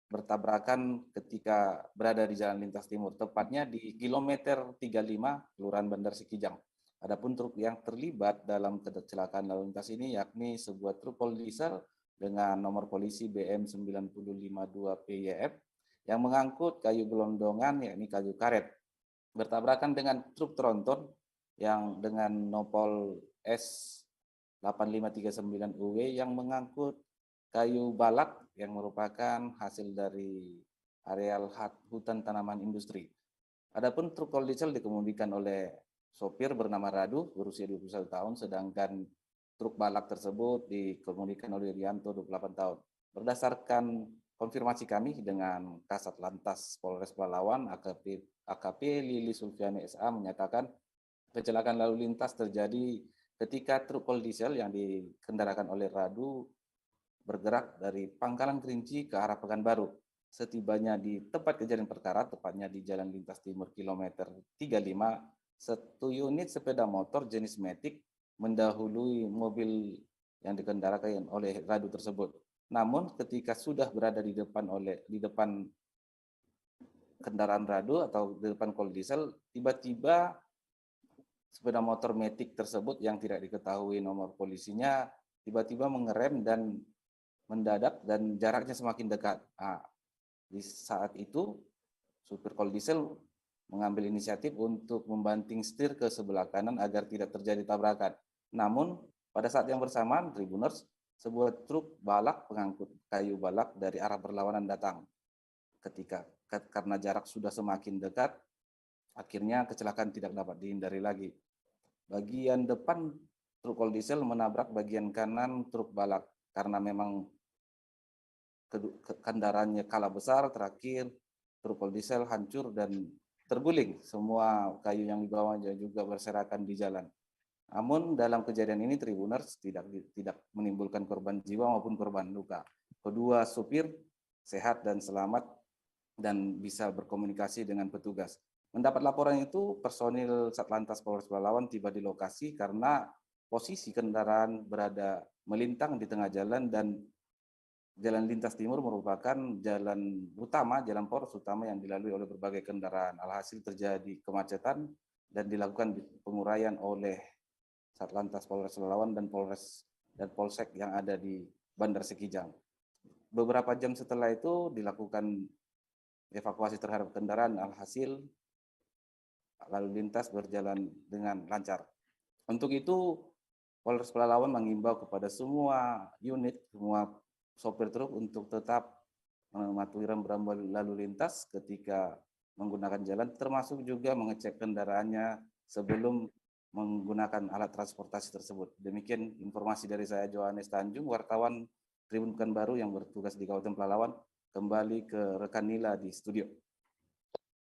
bertabrakan ketika berada di Jalan Lintas Timur, tepatnya di kilometer 35 Kelurahan Bandar Sikijang. Adapun truk yang terlibat dalam kecelakaan lalu lintas ini yakni sebuah truk cold diesel dengan nomor polisi BM 952 PYF yang mengangkut kayu gelondongan yakni kayu karet, bertabrakan dengan truk tronton yang dengan nopol S 8539 UW yang mengangkut kayu balak yang merupakan hasil dari areal hutan tanaman industri. Adapun truk cold diesel dikemudikan oleh sopir bernama Radu berusia 21 tahun, sedangkan truk balak tersebut dikemudikan oleh Rianto 28 tahun. Berdasarkan konfirmasi kami dengan Kasat Lantas Polres Pelalawan, AKP Lili Sulfiani SA menyatakan kecelakaan lalu lintas terjadi ketika truk cold diesel yang dikendarakan oleh Radu bergerak dari Pangkalan Kerinci ke arah Pekanbaru. Setibanya di tempat kejadian perkara, tepatnya di Jalan Lintas Timur kilometer 35, satu unit sepeda motor jenis Matic mendahului mobil yang dikendarakan oleh Radu tersebut. Namun ketika sudah berada di depan kendaraan Radu atau di depan cold diesel, tiba-tiba sepeda motor Matic tersebut yang tidak diketahui nomor polisinya tiba-tiba mengerem dan mendadak dan jaraknya semakin dekat. Di saat itu, supir cold diesel mengambil inisiatif untuk membanting setir ke sebelah kanan agar tidak terjadi tabrakan. Namun, pada saat yang bersamaan, Tribuners, sebuah truk balak pengangkut kayu balak dari arah berlawanan datang. Karena jarak sudah semakin dekat, akhirnya kecelakaan tidak dapat dihindari lagi. Bagian depan truk cold diesel menabrak bagian kanan truk balak karena memang kendaraannya kalah besar. Terakhir truk cold diesel hancur dan terguling, semua kayu yang dibawanya juga berserakan di jalan. Namun dalam kejadian ini Tribuners tidak menimbulkan korban jiwa maupun korban luka. Kedua supir sehat dan selamat dan bisa berkomunikasi dengan petugas. Mendapat laporan itu, personil Satlantas Polres Pelalawan tiba di lokasi karena posisi kendaraan berada melintang di tengah jalan dan Jalan Lintas Timur merupakan jalan utama, jalan poros utama yang dilalui oleh berbagai kendaraan. Alhasil terjadi kemacetan dan dilakukan penguraian oleh Satlantas Polres Pelalawan dan Polsek yang ada di Bandar Sikijang. Beberapa jam setelah itu dilakukan evakuasi terhadap kendaraan, alhasil lalu lintas berjalan dengan lancar. Untuk itu, Polres Pelalawan mengimbau kepada semua unit, semua sopir truk untuk tetap mematuhi rambu-rambu lalu lintas ketika menggunakan jalan, termasuk juga mengecek kendaraannya sebelum menggunakan alat transportasi tersebut. Demikian informasi dari saya, Johannes Tanjung, wartawan Tribun Pekanbaru yang bertugas di Kabupaten Pelalawan. Kembali ke rekan Nila di studio.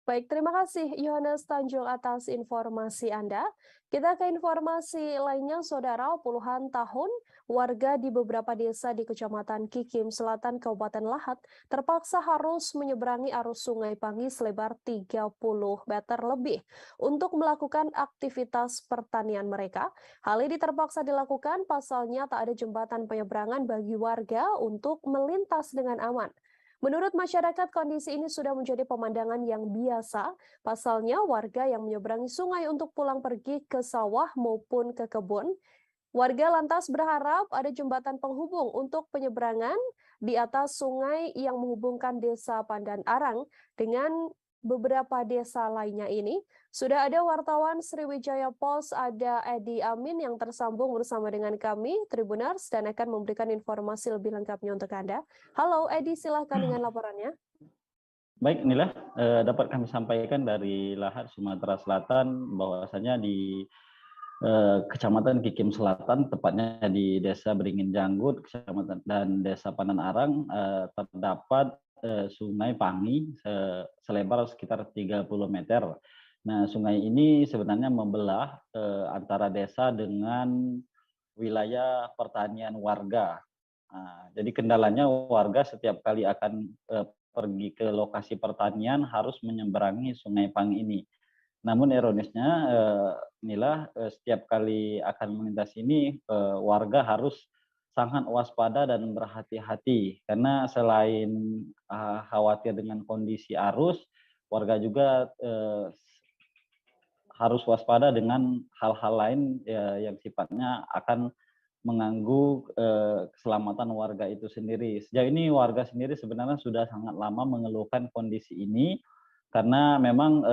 Baik, terima kasih Yohanes Tanjung atas informasi Anda. Kita ke informasi lainnya, Saudara. Puluhan tahun warga di beberapa desa di Kecamatan Kikim Selatan, Kabupaten Lahat terpaksa harus menyeberangi arus Sungai Pangi selebar 30 meter lebih untuk melakukan aktivitas pertanian mereka. Hal ini terpaksa dilakukan pasalnya tak ada jembatan penyeberangan bagi warga untuk melintas dengan aman. Menurut masyarakat, kondisi ini sudah menjadi pemandangan yang biasa. Pasalnya, warga yang menyeberangi sungai untuk pulang pergi ke sawah maupun ke kebun. Warga lantas berharap ada jembatan penghubung untuk penyeberangan di atas sungai yang menghubungkan desa Pandan Arang dengan beberapa desa lainnya ini. Sudah ada wartawan Sriwijaya Post, ada Edi Amin yang tersambung bersama dengan kami, Tribuners, dan akan memberikan informasi lebih lengkapnya untuk Anda. Halo Edi, silahkan dengan laporannya. Baik, inilah dapat kami sampaikan dari Lahat, Sumatera Selatan, bahwasanya di Kecamatan Kikim Selatan, tepatnya di Desa Beringin Janggut, Kecamatan dan Desa Pandan Arang, terdapat Sungai Pangi selebar sekitar 30 meter. Nah, sungai ini sebenarnya membelah antara desa dengan wilayah pertanian warga. Nah, jadi kendalanya warga setiap kali akan pergi ke lokasi pertanian harus menyeberangi Sungai Pangi ini. Namun ironisnya, inilah setiap kali akan melintasi ini warga harus sangat waspada dan berhati-hati, karena selain khawatir dengan kondisi arus, warga juga harus waspada dengan hal-hal lain yang sifatnya akan mengganggu keselamatan warga itu sendiri. Sejauh ini warga sendiri sebenarnya sudah sangat lama mengeluhkan kondisi ini, karena memang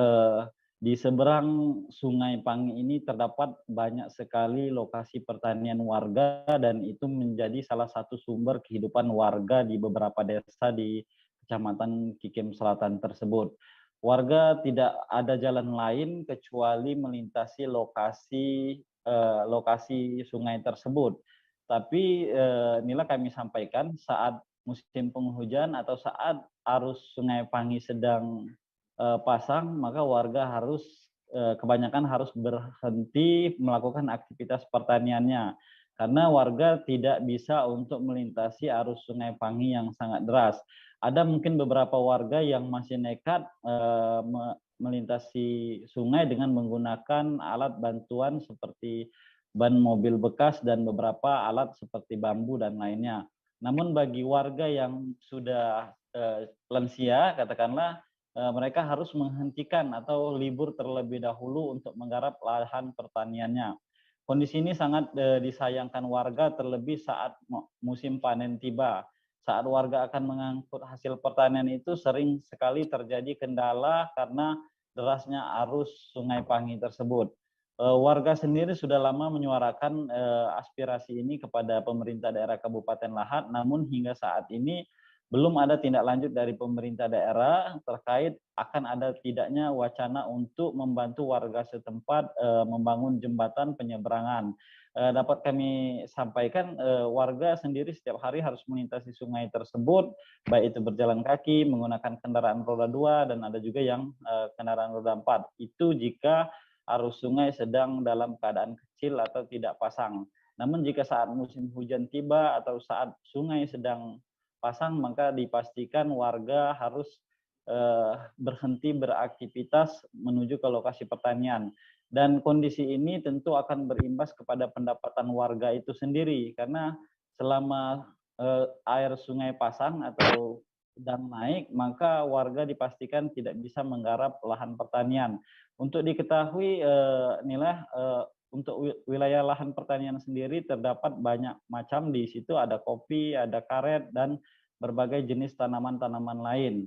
di seberang Sungai Pangi ini terdapat banyak sekali lokasi pertanian warga, dan itu menjadi salah satu sumber kehidupan warga di beberapa desa di Kecamatan Kikim Selatan tersebut. Warga tidak ada jalan lain kecuali melintasi lokasi sungai tersebut. Tapi inilah kami sampaikan, saat musim penghujan atau saat arus Sungai Pangi sedang pasang, maka warga harus kebanyakan harus berhenti melakukan aktivitas pertaniannya, karena warga tidak bisa untuk melintasi arus Sungai Pangi yang sangat deras. Ada mungkin beberapa warga yang masih nekat melintasi sungai dengan menggunakan alat bantuan seperti ban mobil bekas dan beberapa alat seperti bambu dan lainnya. Namun bagi warga yang sudah lansia, katakanlah, mereka harus menghentikan atau libur terlebih dahulu untuk menggarap lahan pertaniannya. Kondisi ini sangat disayangkan warga, terlebih saat musim panen tiba. Saat warga akan mengangkut hasil pertanian itu sering sekali terjadi kendala karena derasnya arus Sungai Pangi tersebut. Warga sendiri sudah lama menyuarakan aspirasi ini kepada pemerintah daerah Kabupaten Lahat, namun hingga saat ini belum ada tindak lanjut dari pemerintah daerah terkait akan ada tidaknya wacana untuk membantu warga setempat membangun jembatan penyeberangan. Dapat kami sampaikan, warga sendiri setiap hari harus melintasi sungai tersebut, baik itu berjalan kaki, menggunakan kendaraan roda 2, dan ada juga yang kendaraan roda 4. Itu jika arus sungai sedang dalam keadaan kecil atau tidak pasang. Namun jika saat musim hujan tiba atau saat sungai sedang pasang, maka dipastikan warga harus berhenti beraktivitas menuju ke lokasi pertanian. Dan kondisi ini tentu akan berimbas kepada pendapatan warga itu sendiri, karena selama air sungai pasang atau sedang naik, maka warga dipastikan tidak bisa menggarap lahan pertanian. Untuk diketahui, untuk wilayah lahan pertanian sendiri terdapat banyak macam. Di situ ada kopi, ada karet, dan berbagai jenis tanaman-tanaman lain.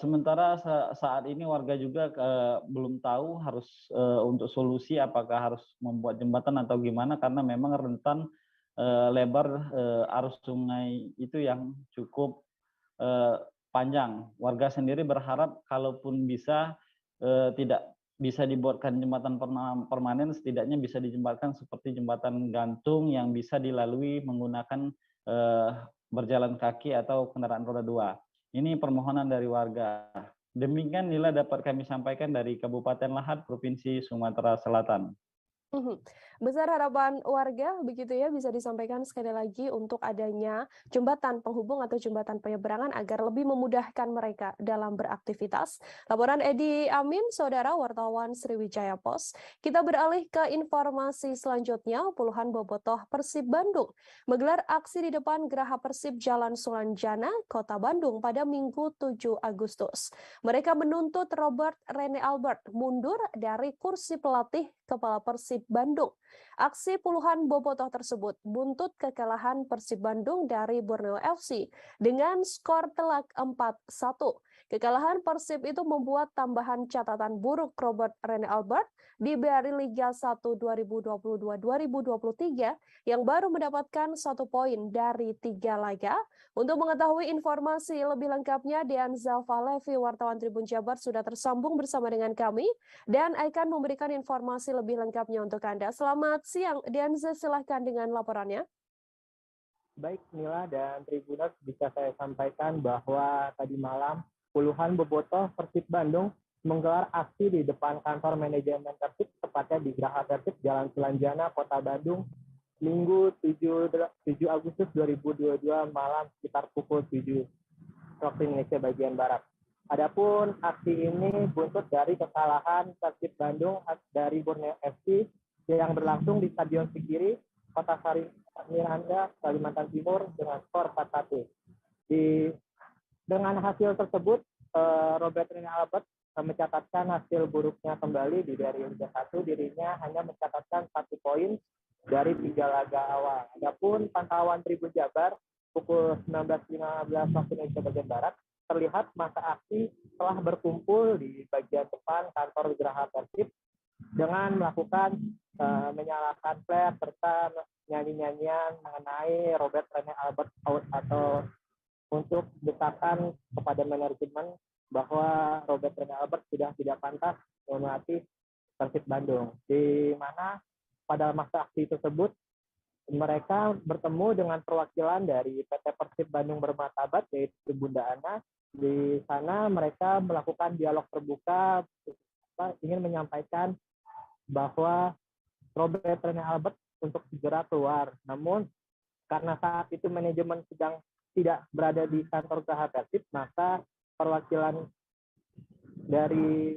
Sementara saat ini warga juga belum tahu harus untuk solusi apakah harus membuat jembatan atau gimana, karena memang rentan lebar arus sungai itu yang cukup panjang. Warga sendiri berharap kalaupun bisa tidak bisa dibuatkan jembatan permanen, setidaknya bisa dijembatkan seperti jembatan gantung yang bisa dilalui menggunakan berjalan kaki atau kendaraan roda 2. Ini permohonan dari warga. Demikian nilai dapat kami sampaikan dari Kabupaten Lahat, Provinsi Sumatera Selatan. Besar harapan warga begitu ya, bisa disampaikan sekali lagi untuk adanya jembatan penghubung atau jembatan penyeberangan agar lebih memudahkan mereka dalam beraktivitas. Laporan Edi Amin, saudara wartawan Sriwijaya Pos. Kita beralih ke informasi selanjutnya. Puluhan bobotoh Persib Bandung menggelar aksi di depan Geraha Persib Jalan Sulanjana, Kota Bandung pada Minggu 7 Agustus. Mereka menuntut Robert Rene Albert mundur dari kursi pelatih Kepala Persib Bandung. Aksi puluhan bobotoh tersebut buntut kekalahan Persib Bandung dari Borneo FC dengan skor telak 4-1. Kekalahan Persib itu membuat tambahan catatan buruk Robert Rene Albert di BRI Liga 1 2022-2023 yang baru mendapatkan 1 poin dari 3 laga. Untuk mengetahui informasi lebih lengkapnya, Dianza Falevi, wartawan Tribun Jabar, sudah tersambung bersama dengan kami dan akan memberikan informasi lebih lengkapnya untuk Anda. Selamat siang, Dianza, silahkan dengan laporannya. Baik, Nila dan Tribuners, bisa saya sampaikan bahwa tadi malam puluhan bobotoh Persib Bandung menggelar aksi di depan kantor manajemen Persib, tepatnya di Geraha Persib Jalan Sulanjana, Kota Bandung, Minggu 7 Agustus 2022 malam sekitar pukul 7 waktu Indonesia bagian Barat. Adapun aksi ini buntut dari kekalahan Persib Bandung dari Borneo FC yang berlangsung di Stadion Sigiri, Kota Samarinda, Kalimantan Timur dengan skor 4-1. Dengan hasil tersebut, Robert Rene Albert mencatatkan hasil buruknya kembali di dari Liga 1, dirinya hanya mencatatkan 1 poin dari 3 laga awal. Adapun pantauan Tribun Jabar pukul 19.15 waktu Indonesia bagian Barat, terlihat masa aksi telah berkumpul di bagian depan kantor Geraha Persib dengan melakukan menyalakan flare serta nyanyi-nyanyian mengenai Robert Rene Albert out atau untuk desakan kepada manajemen bahwa Robert Rene Albert sudah tidak pantas melatih Persib Bandung, di mana pada masa aksi tersebut mereka bertemu dengan perwakilan dari PT Persib Bandung Bermartabat, yaitu Bunda Ana. Di sana mereka melakukan dialog terbuka, ingin menyampaikan bahwa Robert Rene Albert untuk segera keluar. Namun karena saat itu manajemen sedang tidak berada di kantor Geraha Persib, maka perwakilan dari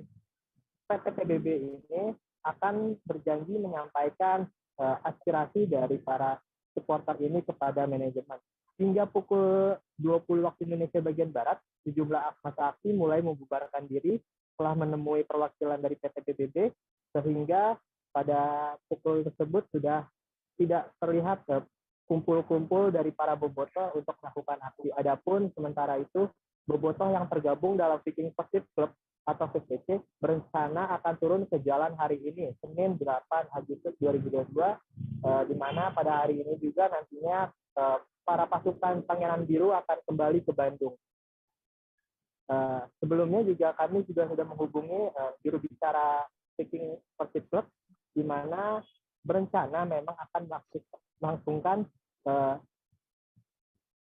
PT PBB ini akan berjanji menyampaikan aspirasi dari para supporter ini kepada manajemen. Hingga pukul 20 waktu Indonesia bagian Barat, sejumlah massa aksi mulai membubarkan diri setelah menemui perwakilan dari PT PBB, sehingga pada pukul tersebut sudah tidak terlihat kumpul-kumpul dari para bobotoh untuk melakukan aksi. Adapun sementara itu, bobotoh yang tergabung dalam Viking Persib Club atau VPC berencana akan turun ke jalan hari ini, Senin 8 Agustus 2022, di mana pada hari ini juga nantinya para pasukan Pangeran Biru akan kembali ke Bandung. Sebelumnya juga kami juga sudah menghubungi juru bicara Viking Persib Club, di mana berencana memang akan melangsungkan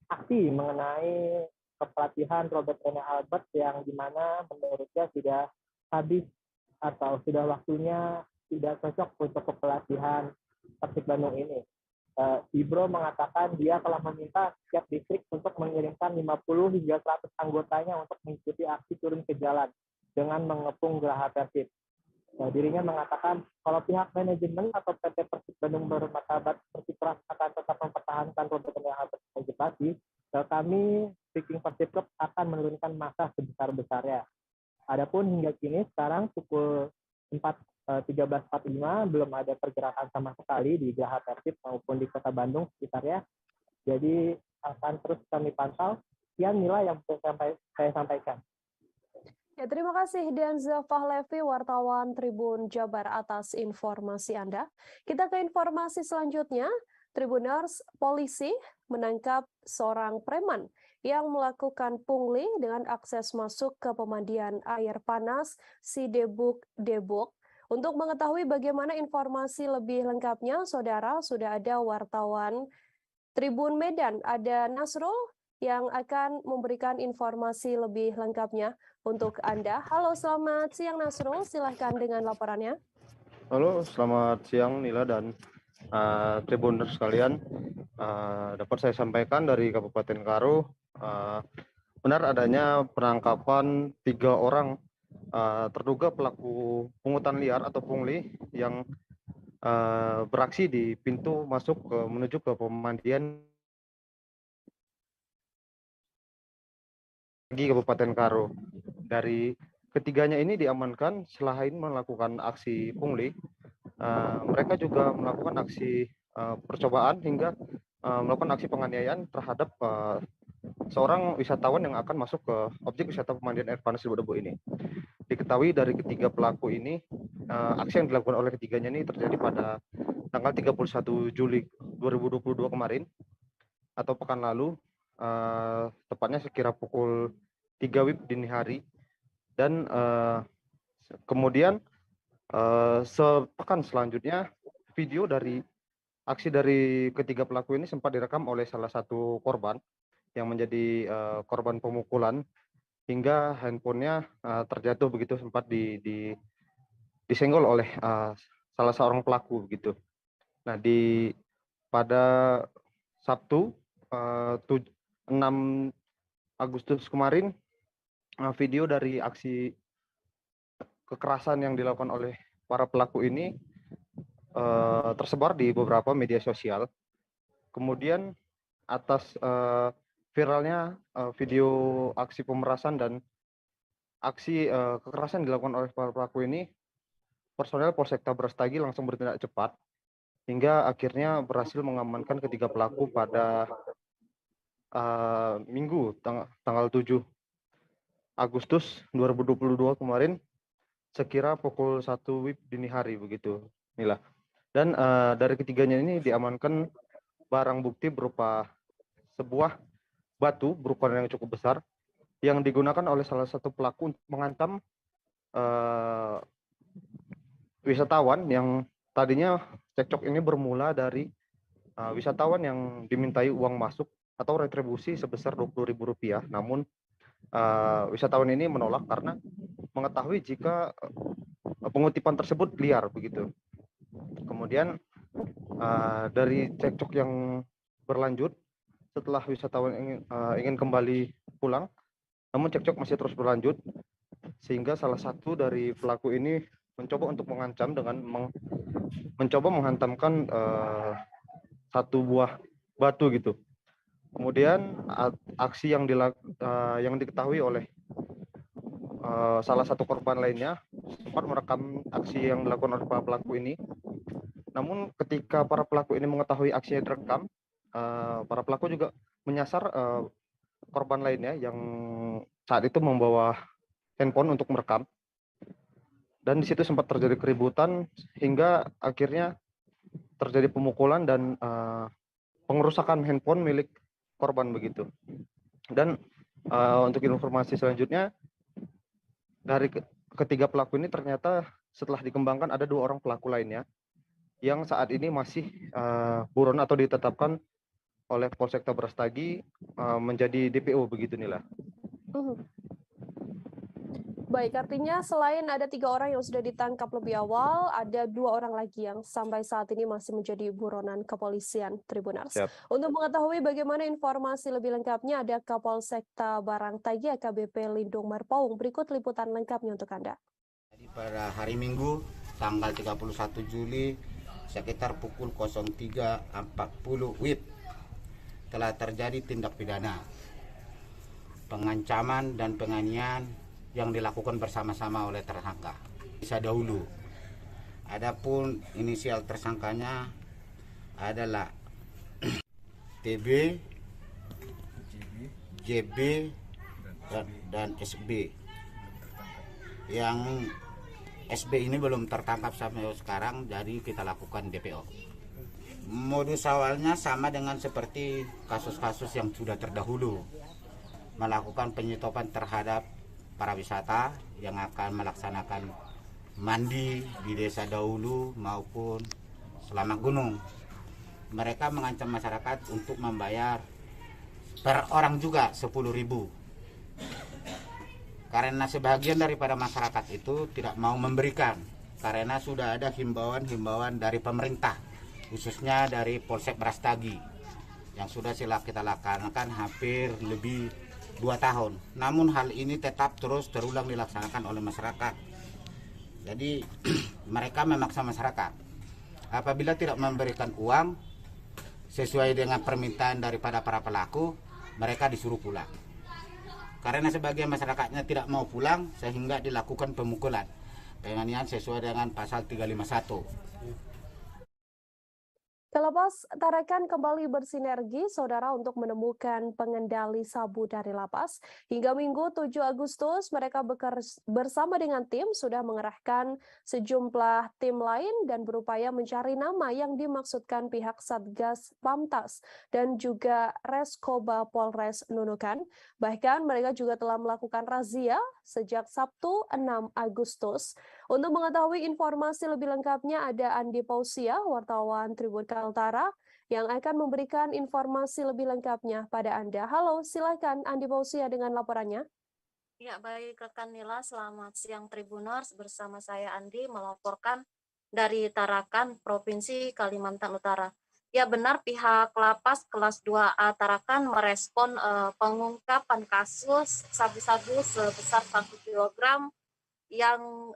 aksi mengenai kepelatihan Robert Rene Albert yang dimana menurutnya sudah habis atau sudah waktunya tidak cocok untuk kepelatihan Persib Bandung ini. Ibro mengatakan dia telah meminta setiap distrik untuk mengirimkan 50 hingga 100 anggotanya untuk mengikuti aksi turun ke jalan dengan mengepung Geraha Persib. Dirinya mengatakan kalau pihak manajemen atau PT Persib Bandung Bermartabat bersikeras akan tetap mempertahankan Robert Rene Albert sebagai pelatih, kami Viking Persib Club akan menurunkan massa sebesar-besarnya. Adapun hingga kini sekarang pukul 13.45 belum ada pergerakan sama sekali di Geraha Persib maupun di Kota Bandung sekitarnya. Jadi akan terus kami pantau. Sekian nilai yang saya sampaikan. Ya, terima kasih Dianza Fahlevi, wartawan Tribun Jabar atas informasi Anda. Kita ke informasi selanjutnya. Tribuners, polisi menangkap seorang preman yang melakukan pungli dengan akses masuk ke pemandian air panas Sidebuk Debok. Untuk mengetahui bagaimana informasi lebih lengkapnya, saudara, sudah ada wartawan Tribun Medan ada Nasrul yang akan memberikan informasi lebih lengkapnya untuk Anda. Halo, selamat siang Nasrul, silahkan dengan laporannya. Halo, selamat siang Nila dan Tribuners sekalian. Dapat saya sampaikan dari Kabupaten Karo, benar adanya penangkapan 3 orang terduga pelaku pungutan liar atau pungli yang beraksi di pintu masuk menuju ke pemandian di Kabupaten Karo. Dari ketiganya ini diamankan selain melakukan aksi pungli, mereka juga melakukan aksi percobaan hingga melakukan aksi penganiayaan terhadap seorang wisatawan yang akan masuk ke objek wisata pemandian air panas Debu ini. Diketahui dari ketiga pelaku ini, aksi yang dilakukan oleh ketiganya ini terjadi pada tanggal 31 Juli 2022 kemarin atau pekan lalu, tepatnya sekira pukul 3 WIB dini hari. Dan kemudian sepekan selanjutnya video dari aksi dari ketiga pelaku ini sempat direkam oleh salah satu korban yang menjadi korban pemukulan hingga handphonenya terjatuh begitu, sempat disenggol oleh salah seorang pelaku begitu. Nah, pada Sabtu 6 Agustus kemarin, video dari aksi kekerasan yang dilakukan oleh para pelaku ini tersebar di beberapa media sosial. Kemudian atas viralnya video aksi pemerasan dan aksi kekerasan dilakukan oleh para pelaku ini, personel Polsekta Brastagi langsung bertindak cepat hingga akhirnya berhasil mengamankan ketiga pelaku pada Minggu tanggal 7 Agustus 2022 kemarin sekira pukul 1 WIB dini hari begitu, Nila. Dan dari ketiganya ini diamankan barang bukti berupa sebuah batu berukuran yang cukup besar yang digunakan oleh salah satu pelaku untuk mengancam wisatawan yang tadinya cekcok ini bermula dari wisatawan yang dimintai uang masuk atau retribusi sebesar Rp20.000. Namun wisatawan ini menolak karena mengetahui jika pengutipan tersebut liar begitu. Kemudian dari cekcok yang berlanjut, setelah wisatawan ingin kembali pulang, namun cekcok masih terus berlanjut sehingga salah satu dari pelaku ini mencoba untuk mengancam dengan mencoba menghantamkan satu buah batu gitu. Kemudian aksi yang diketahui oleh salah satu korban lainnya sempat merekam aksi yang dilakukan oleh para pelaku ini. Namun ketika para pelaku ini mengetahui aksinya direkam, para pelaku juga menyasar korban lainnya yang saat itu membawa handphone untuk merekam. Dan di situ sempat terjadi keributan hingga akhirnya terjadi pemukulan dan pengerusakan handphone milik korban begitu. Dan untuk informasi selanjutnya, dari ketiga pelaku ini ternyata setelah dikembangkan ada 2 orang pelaku lainnya yang saat ini masih buron atau ditetapkan oleh Polsekta Brastagi menjadi DPO begitu, Nila. Baik, artinya selain ada 3 orang yang sudah ditangkap lebih awal, ada 2 orang lagi yang sampai saat ini masih menjadi buronan kepolisian, Tribuners. Untuk mengetahui bagaimana informasi lebih lengkapnya, ada Kapolsekta Barangtagi AKBP Lindung Marpaung. Berikut liputan lengkapnya untuk Anda. Jadi pada hari Minggu, tanggal 31 Juli, sekitar pukul 03.40 WIB, telah terjadi tindak pidana pengancaman dan penganiayaan yang dilakukan bersama-sama oleh tersangka bisa dahulu. Adapun inisial tersangkanya adalah TB, JB, dan SB. Yang SB ini belum tertangkap sampai sekarang, jadi kita lakukan DPO. Modus awalnya sama dengan seperti kasus-kasus yang sudah terdahulu, melakukan penyetopan terhadap para wisata yang akan melaksanakan mandi di Desa Dahulu maupun Selamat Gunung. mereka mengancam masyarakat untuk membayar per orang juga 10.000. Karena sebagian daripada masyarakat itu tidak mau memberikan, karena sudah ada himbauan-himbauan dari pemerintah, khususnya dari Polsek Brastagi, yang sudah kita laksanakan hampir lebih 2 tahun. Namun hal ini tetap terus terulang dilaksanakan oleh masyarakat. Jadi mereka memaksa masyarakat. Apabila tidak memberikan uang sesuai dengan permintaan daripada para pelaku, mereka disuruh pulang. Karena sebagian masyarakatnya tidak mau pulang, sehingga dilakukan pemukulan, penganiayaan sesuai dengan pasal 351. Kalapas Tarakan kembali bersinergi, saudara, untuk menemukan pengendali sabu dari lapas. Hingga Minggu 7 Agustus, mereka bersama dengan tim sudah mengerahkan sejumlah tim lain dan berupaya mencari nama yang dimaksudkan pihak Satgas Pamtas dan juga Reskoba Polres Nunukan. Bahkan mereka juga telah melakukan razia sejak Sabtu 6 Agustus. Untuk mengetahui informasi lebih lengkapnya ada Andi Pausia, wartawan Tribun Kaltara, yang akan memberikan informasi lebih lengkapnya pada Anda. Halo, silakan Andi Pausia dengan laporannya. Ya, baik rekan Nila, selamat siang Tribuners. Bersama saya Andi melaporkan dari Tarakan, Provinsi Kalimantan Utara. Ya benar, pihak lapas kelas 2A Tarakan merespon pengungkapan kasus sabu-sabu sebesar 1 kilogram yang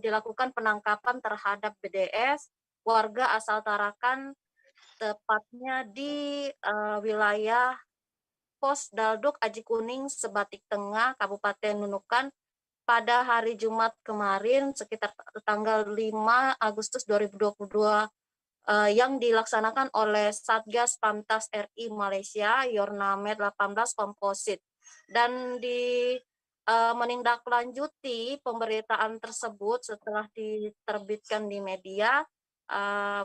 dilakukan penangkapan terhadap BDS, warga asal Tarakan, tepatnya di wilayah Pos Dalduk Aji Kuning, Sebatik Tengah, Kabupaten Nunukan, pada hari Jumat kemarin sekitar tanggal 5 Agustus 2022 yang dilaksanakan oleh Satgas Pamtas RI Malaysia, Yornamed 18 Komposit. Dan menindaklanjuti pemberitaan tersebut setelah diterbitkan di media,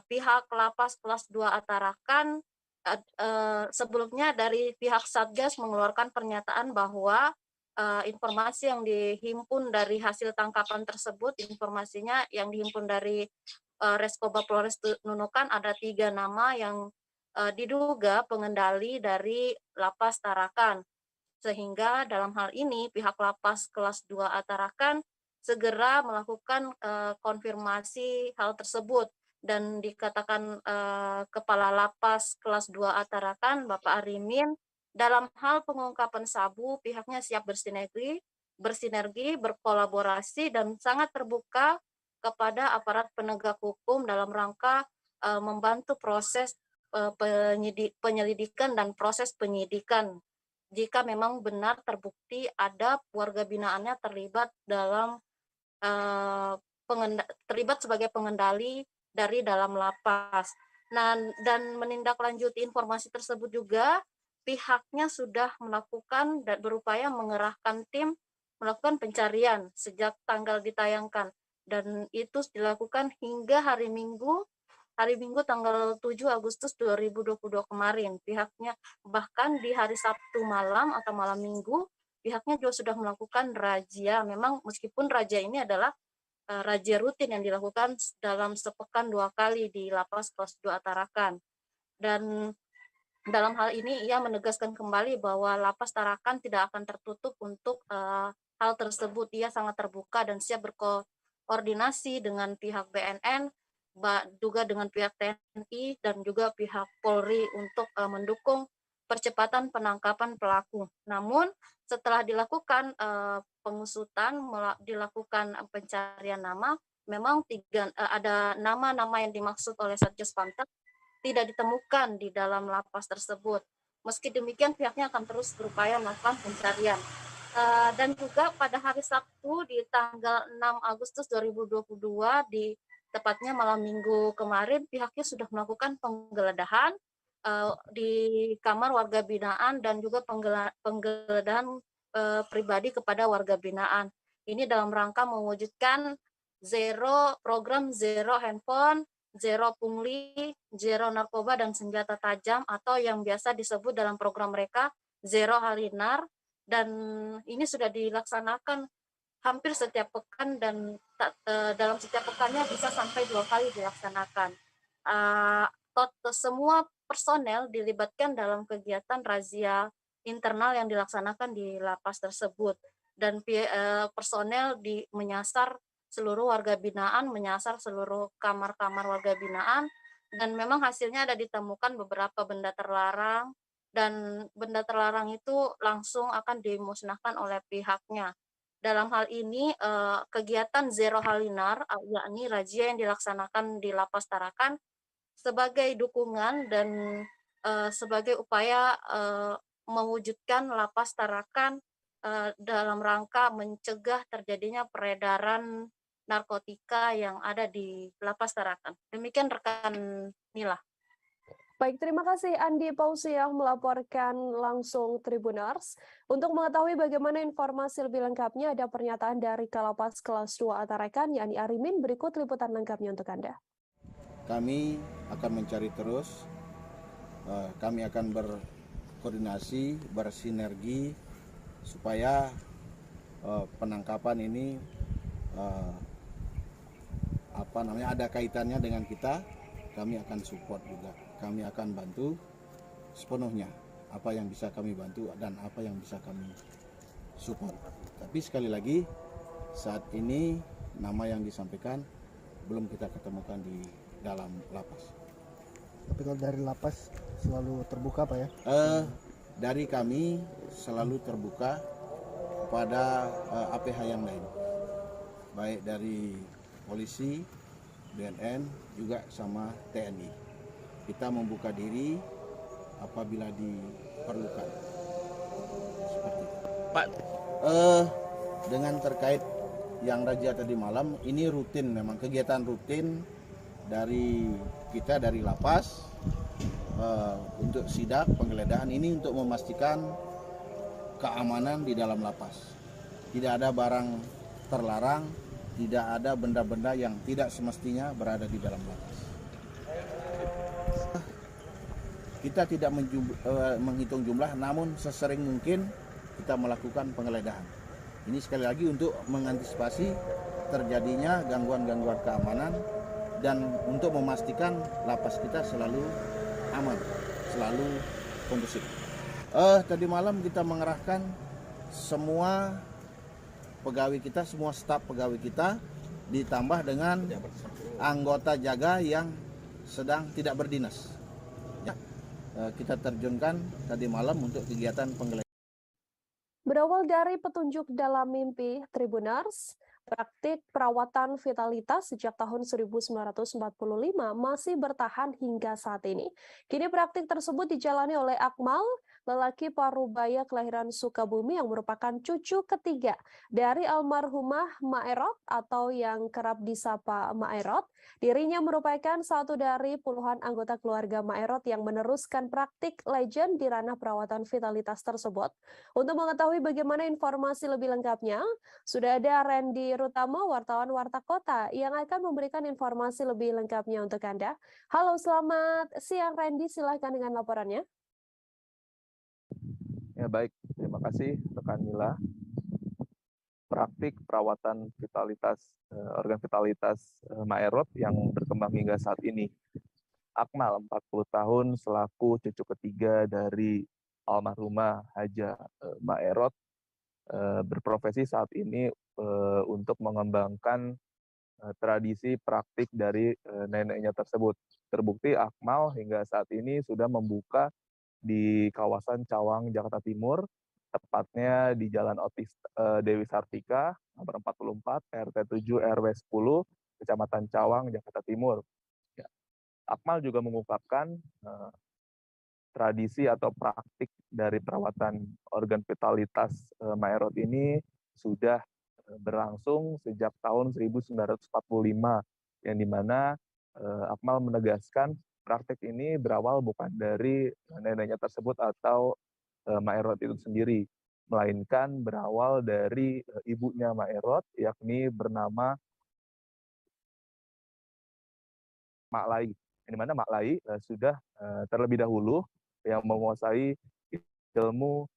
pihak lapas kelas 2A Tarakan sebelumnya dari pihak Satgas mengeluarkan pernyataan bahwa informasi yang dihimpun dari hasil tangkapan tersebut, informasinya yang dihimpun dari Reskoba Polres Nunukan ada 3 nama yang diduga pengendali dari lapas Tarakan. Sehingga dalam hal ini pihak lapas kelas 2A Tarakan segera melakukan konfirmasi hal tersebut, dan dikatakan Kepala Lapas kelas 2A Tarakan, Bapak Arimin, dalam hal pengungkapan sabu pihaknya siap bersinergi, berkolaborasi, dan sangat terbuka kepada aparat penegak hukum dalam rangka membantu proses penyelidikan dan proses penyidikan jika memang benar terbukti ada warga binaannya terlibat dalam terlibat sebagai pengendali dari dalam lapas. Nah, dan menindaklanjuti informasi tersebut juga pihaknya sudah melakukan dan berupaya mengerahkan tim melakukan pencarian sejak tanggal ditayangkan, dan itu dilakukan hingga hari Minggu tanggal 7 Agustus 2022 kemarin. Pihaknya bahkan di hari Sabtu malam atau malam Minggu, pihaknya juga sudah melakukan razia. Memang meskipun razia ini adalah razia rutin yang dilakukan dalam sepekan 2 kali di Lapas Kelas 2 Tarakan. Dan dalam hal ini ia menegaskan kembali bahwa Lapas Tarakan tidak akan tertutup untuk hal tersebut. Ia sangat terbuka dan siap berkoordinasi dengan pihak BNN, juga dengan pihak TNI dan juga pihak Polri untuk mendukung percepatan penangkapan pelaku. Namun setelah dilakukan pengusutan, dilakukan pencarian nama, memang ada nama-nama yang dimaksud oleh Satgas Pamtas tidak ditemukan di dalam lapas tersebut. Meski demikian pihaknya akan terus berupaya melakukan pencarian. Dan juga pada hari Sabtu di tanggal 6 Agustus 2022 tepatnya malam Minggu kemarin, pihaknya sudah melakukan penggeledahan di kamar warga binaan dan juga penggeledahan pribadi kepada warga binaan. Ini dalam rangka mewujudkan program zero handphone, zero pungli, zero narkoba dan senjata tajam, atau yang biasa disebut dalam program mereka zero halinar, dan ini sudah dilaksanakan hampir setiap pekan, dan dalam setiap pekannya bisa sampai 2 kali dilaksanakan. semua personel dilibatkan dalam kegiatan razia internal yang dilaksanakan di lapas tersebut, dan personel menyasar seluruh warga binaan, menyasar seluruh kamar-kamar warga binaan, dan memang hasilnya ada ditemukan beberapa benda terlarang, dan benda terlarang itu langsung akan dimusnahkan oleh pihaknya. Dalam hal ini kegiatan Zero Halinar, yakni razia yang dilaksanakan di Lapas Tarakan sebagai dukungan dan sebagai upaya mewujudkan Lapas Tarakan dalam rangka mencegah terjadinya peredaran narkotika yang ada di Lapas Tarakan. Demikian rekan Nila. Baik, terima kasih Andi Pausi yang melaporkan langsung Tribuners. Untuk mengetahui bagaimana informasi lebih lengkapnya, ada pernyataan dari Kalapas Kelas 2 Tarakan, yakni Arimin. Berikut liputan lengkapnya untuk Anda. Kami akan mencari terus, kami akan berkoordinasi, bersinergi, supaya penangkapan ini ada kaitannya dengan kita. Kami akan support juga, kami akan bantu sepenuhnya apa yang bisa kami bantu dan apa yang bisa kami support. Tapi sekali lagi, saat ini nama yang disampaikan belum kita ketemukan di dalam lapas. Tapi kalau dari lapas selalu terbuka Pak ya? Dari kami selalu terbuka pada APH yang lain, baik dari polisi, BNN, juga sama TNI. Kita membuka diri apabila diperlukan. Seperti itu. Pak, dengan terkait yang razia tadi malam, ini rutin, memang kegiatan rutin dari kita dari lapas untuk sidak penggeledahan ini untuk memastikan keamanan di dalam lapas. Tidak ada barang terlarang, tidak ada benda-benda yang tidak semestinya berada di dalam lapas. Kita tidak menghitung jumlah, namun sesering mungkin kita melakukan penggeledahan. Ini sekali lagi untuk mengantisipasi terjadinya gangguan-gangguan keamanan dan untuk memastikan lapas kita selalu aman, selalu kondusif. Tadi malam kita mengerahkan semua pegawai kita, semua staf pegawai kita, ditambah dengan anggota jaga yang sedang tidak berdinas. Ya, kita terjunkan tadi malam untuk kegiatan penggeledahan. Berawal dari petunjuk dalam mimpi Tribuners, praktik perawatan vitalitas sejak tahun 1945 masih bertahan hingga saat ini. Kini praktik tersebut dijalani oleh Akmal, lelaki Parubaya kelahiran Sukabumi yang merupakan cucu ketiga dari almarhumah Maerot atau yang kerap disapa Maerot. Dirinya merupakan satu dari puluhan anggota keluarga Maerot yang meneruskan praktik legend di ranah perawatan vitalitas tersebut. Untuk mengetahui bagaimana informasi lebih lengkapnya, sudah ada Randy Rutama, wartawan Warta Kota, yang akan memberikan informasi lebih lengkapnya untuk Anda. Halo, selamat siang Randy, silahkan dengan laporannya. Ya baik, terima kasih rekan Mila. Praktik perawatan vitalitas organ vitalitas Maerot yang berkembang hingga saat ini. Akmal 40 tahun selaku cucu ketiga dari almarhumah Haja Maerot berprofesi saat ini untuk mengembangkan tradisi praktik dari neneknya tersebut. Terbukti Akmal hingga saat ini sudah membuka di kawasan Cawang, Jakarta Timur, tepatnya di Jalan Otis Dewi Sartika, nomor 44, RT 7 RW 10, Kecamatan Cawang, Jakarta Timur. Ya. Akmal juga mengungkapkan tradisi atau praktik dari perawatan organ vitalitas Maerot ini sudah berlangsung sejak tahun 1945, yang dimana Akmal menegaskan praktik ini berawal bukan dari neneknya tersebut atau Maerot itu sendiri, melainkan berawal dari ibunya Maerot, yakni bernama Mak Lai. Di mana Mak Lai sudah terlebih dahulu yang menguasai ilmu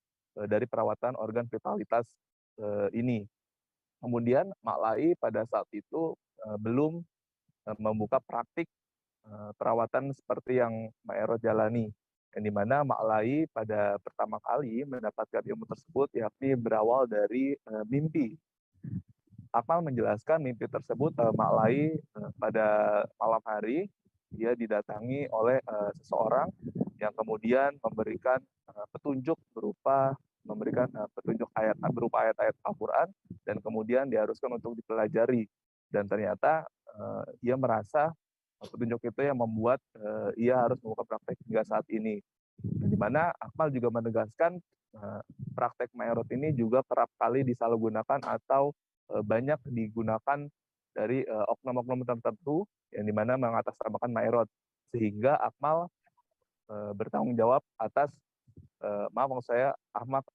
dari perawatan organ vitalitas ini. Kemudian Mak Lai pada saat itu belum membuka praktik perawatan seperti yang Mbak Ero jalani, yang dimana Mak Lai pada pertama kali mendapatkan ilmu tersebut yakni berawal dari mimpi. Akmal menjelaskan mimpi tersebut Mak Lai pada malam hari dia didatangi oleh seseorang yang kemudian memberikan petunjuk berupa petunjuk berupa ayat-ayat Al-Quran dan kemudian diharuskan untuk dipelajari, dan ternyata ia merasa petunjuk itu yang membuat ia harus membuka praktek hingga saat ini. Di mana Akmal juga menegaskan praktek Maerot ini juga kerap kali disalahgunakan atau banyak digunakan dari oknum-oknum tertentu yang dimana mengatasnamakan Maerot, sehingga Akmal bertanggung jawab atas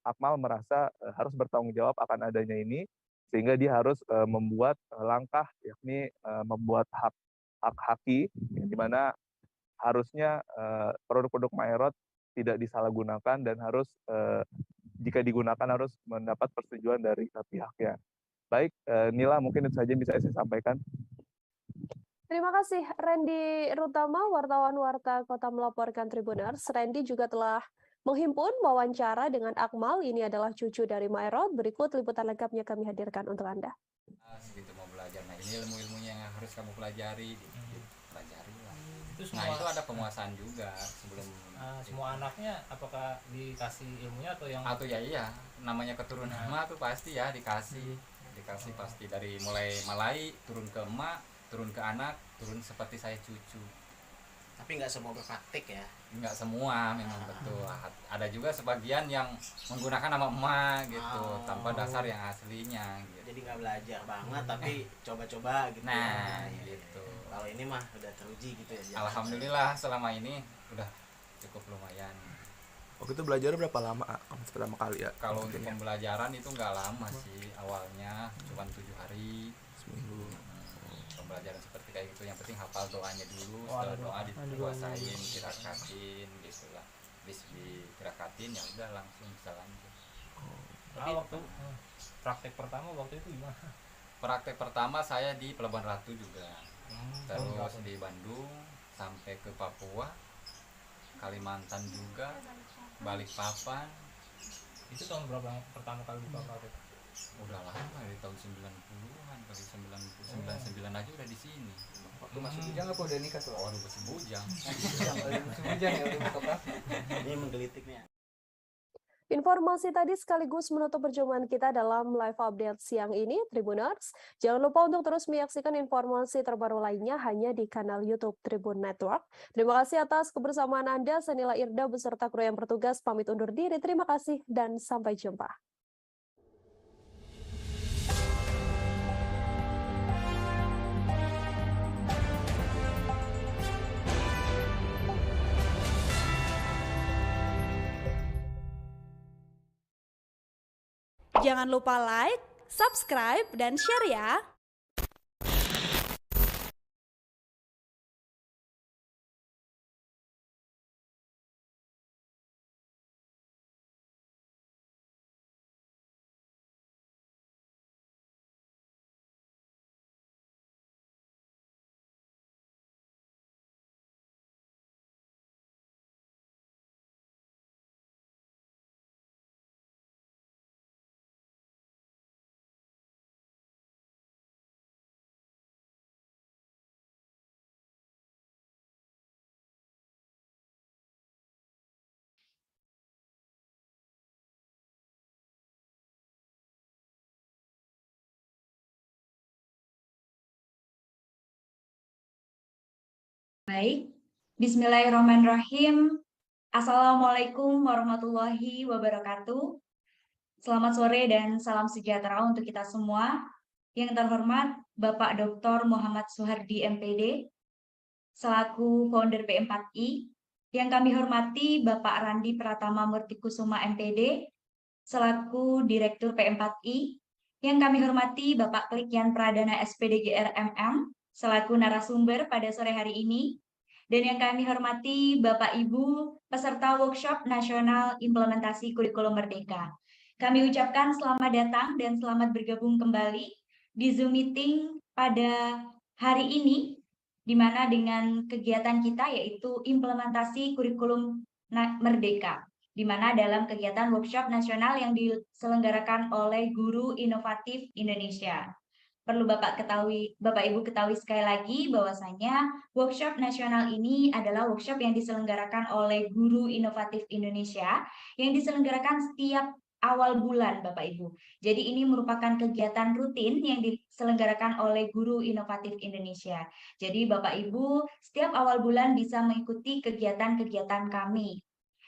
Akmal merasa harus bertanggung jawab akan adanya ini, sehingga dia harus membuat langkah yakni membuat haki yang dimana harusnya produk-produk Maerot tidak disalahgunakan dan harus jika digunakan harus mendapat persetujuan dari pihaknya. Baik, Nila, mungkin itu saja bisa saya sampaikan. Terima kasih Randy Rutama, wartawan Warta Kota melaporkan Tribuners. Randy juga telah menghimpun wawancara dengan Akmal. Ini adalah cucu dari Maerot. Berikut liputan lengkapnya kami hadirkan untuk Anda. Gitu mau belajar. Nah, ini ilmu-ilmunya yang harus kamu pelajari. Pelajari lah. Itu ada penguasaan juga sebelum semua anaknya apakah dikasih ilmunya atau yang iya, namanya keturunan emak tuh pasti ya dikasih pasti dari mulai Malai turun ke emak, turun ke anak, turun seperti saya cucu. Tapi nggak semua berpraktik ya? Nggak semua memang betul. Ada juga sebagian yang menggunakan nama emak gitu tanpa dasar yang aslinya. Gitu. Jadi nggak belajar banget tapi coba-coba gitu. Nah gitu. Kalau ini mah udah teruji gitu ya. Alhamdulillah selama ini udah cukup lumayan. Waktu itu belajar berapa lama pertama kali ya? Kalau untuk pembelajaran itu nggak lama sih, awalnya cuma 7 hari seminggu. Pembelajaran seperti kayak gitu, yang penting hafal doanya dulu, setelah doa dikuasain, dirakatin gitu lah. Habis dirakatin ya udah langsung bisa lanjut. Waktu praktek pertama waktu itu gimana? Praktek pertama saya di Pelabuhan Ratu juga. Terus di Bandung sampai ke Papua, Kalimantan juga, Balikpapan. Itu tahun berapa pertama kali buka praktek? Udah lama, dari tahun 90-an, kali 99 aja udah di sini. Waktu masih bujang apa udah nikah tuh? Oh, udah masih bujang. Masih bujang ya udah buka praktek. Ini menggelitiknya. Informasi tadi sekaligus menutup perjumpaan kita dalam live update siang ini, Tribuners. Jangan lupa untuk terus menyaksikan informasi terbaru lainnya hanya di kanal YouTube Tribun Network. Terima kasih atas kebersamaan Anda. Saya Nila Irda beserta kru yang bertugas pamit undur diri. Terima kasih dan sampai jumpa. Jangan lupa like, subscribe, dan share ya! Baik, Bismillahirrahmanirrahim. Assalamualaikum warahmatullahi wabarakatuh. Selamat sore dan salam sejahtera untuk kita semua. Yang terhormat Bapak Dr. Muhammad Suhardi MPD, selaku founder P4I. Yang kami hormati Bapak Randi Pratama Murtikusuma MPD, selaku Direktur P4I. Yang kami hormati Bapak Klikyan Pradana SPDGR MM, selaku narasumber pada sore hari ini, dan yang kami hormati Bapak Ibu peserta workshop nasional implementasi kurikulum Merdeka. Kami ucapkan selamat datang dan selamat bergabung kembali di Zoom meeting pada hari ini, di mana dengan kegiatan kita yaitu implementasi kurikulum Merdeka, di mana dalam kegiatan workshop nasional yang diselenggarakan oleh Guru Inovatif Indonesia. Perlu Bapak Ibu ketahui sekali lagi bahwasanya workshop nasional ini adalah workshop yang diselenggarakan oleh Guru Inovatif Indonesia yang diselenggarakan setiap awal bulan Bapak Ibu. Jadi ini merupakan kegiatan rutin yang diselenggarakan oleh Guru Inovatif Indonesia. Jadi Bapak Ibu setiap awal bulan bisa mengikuti kegiatan-kegiatan kami.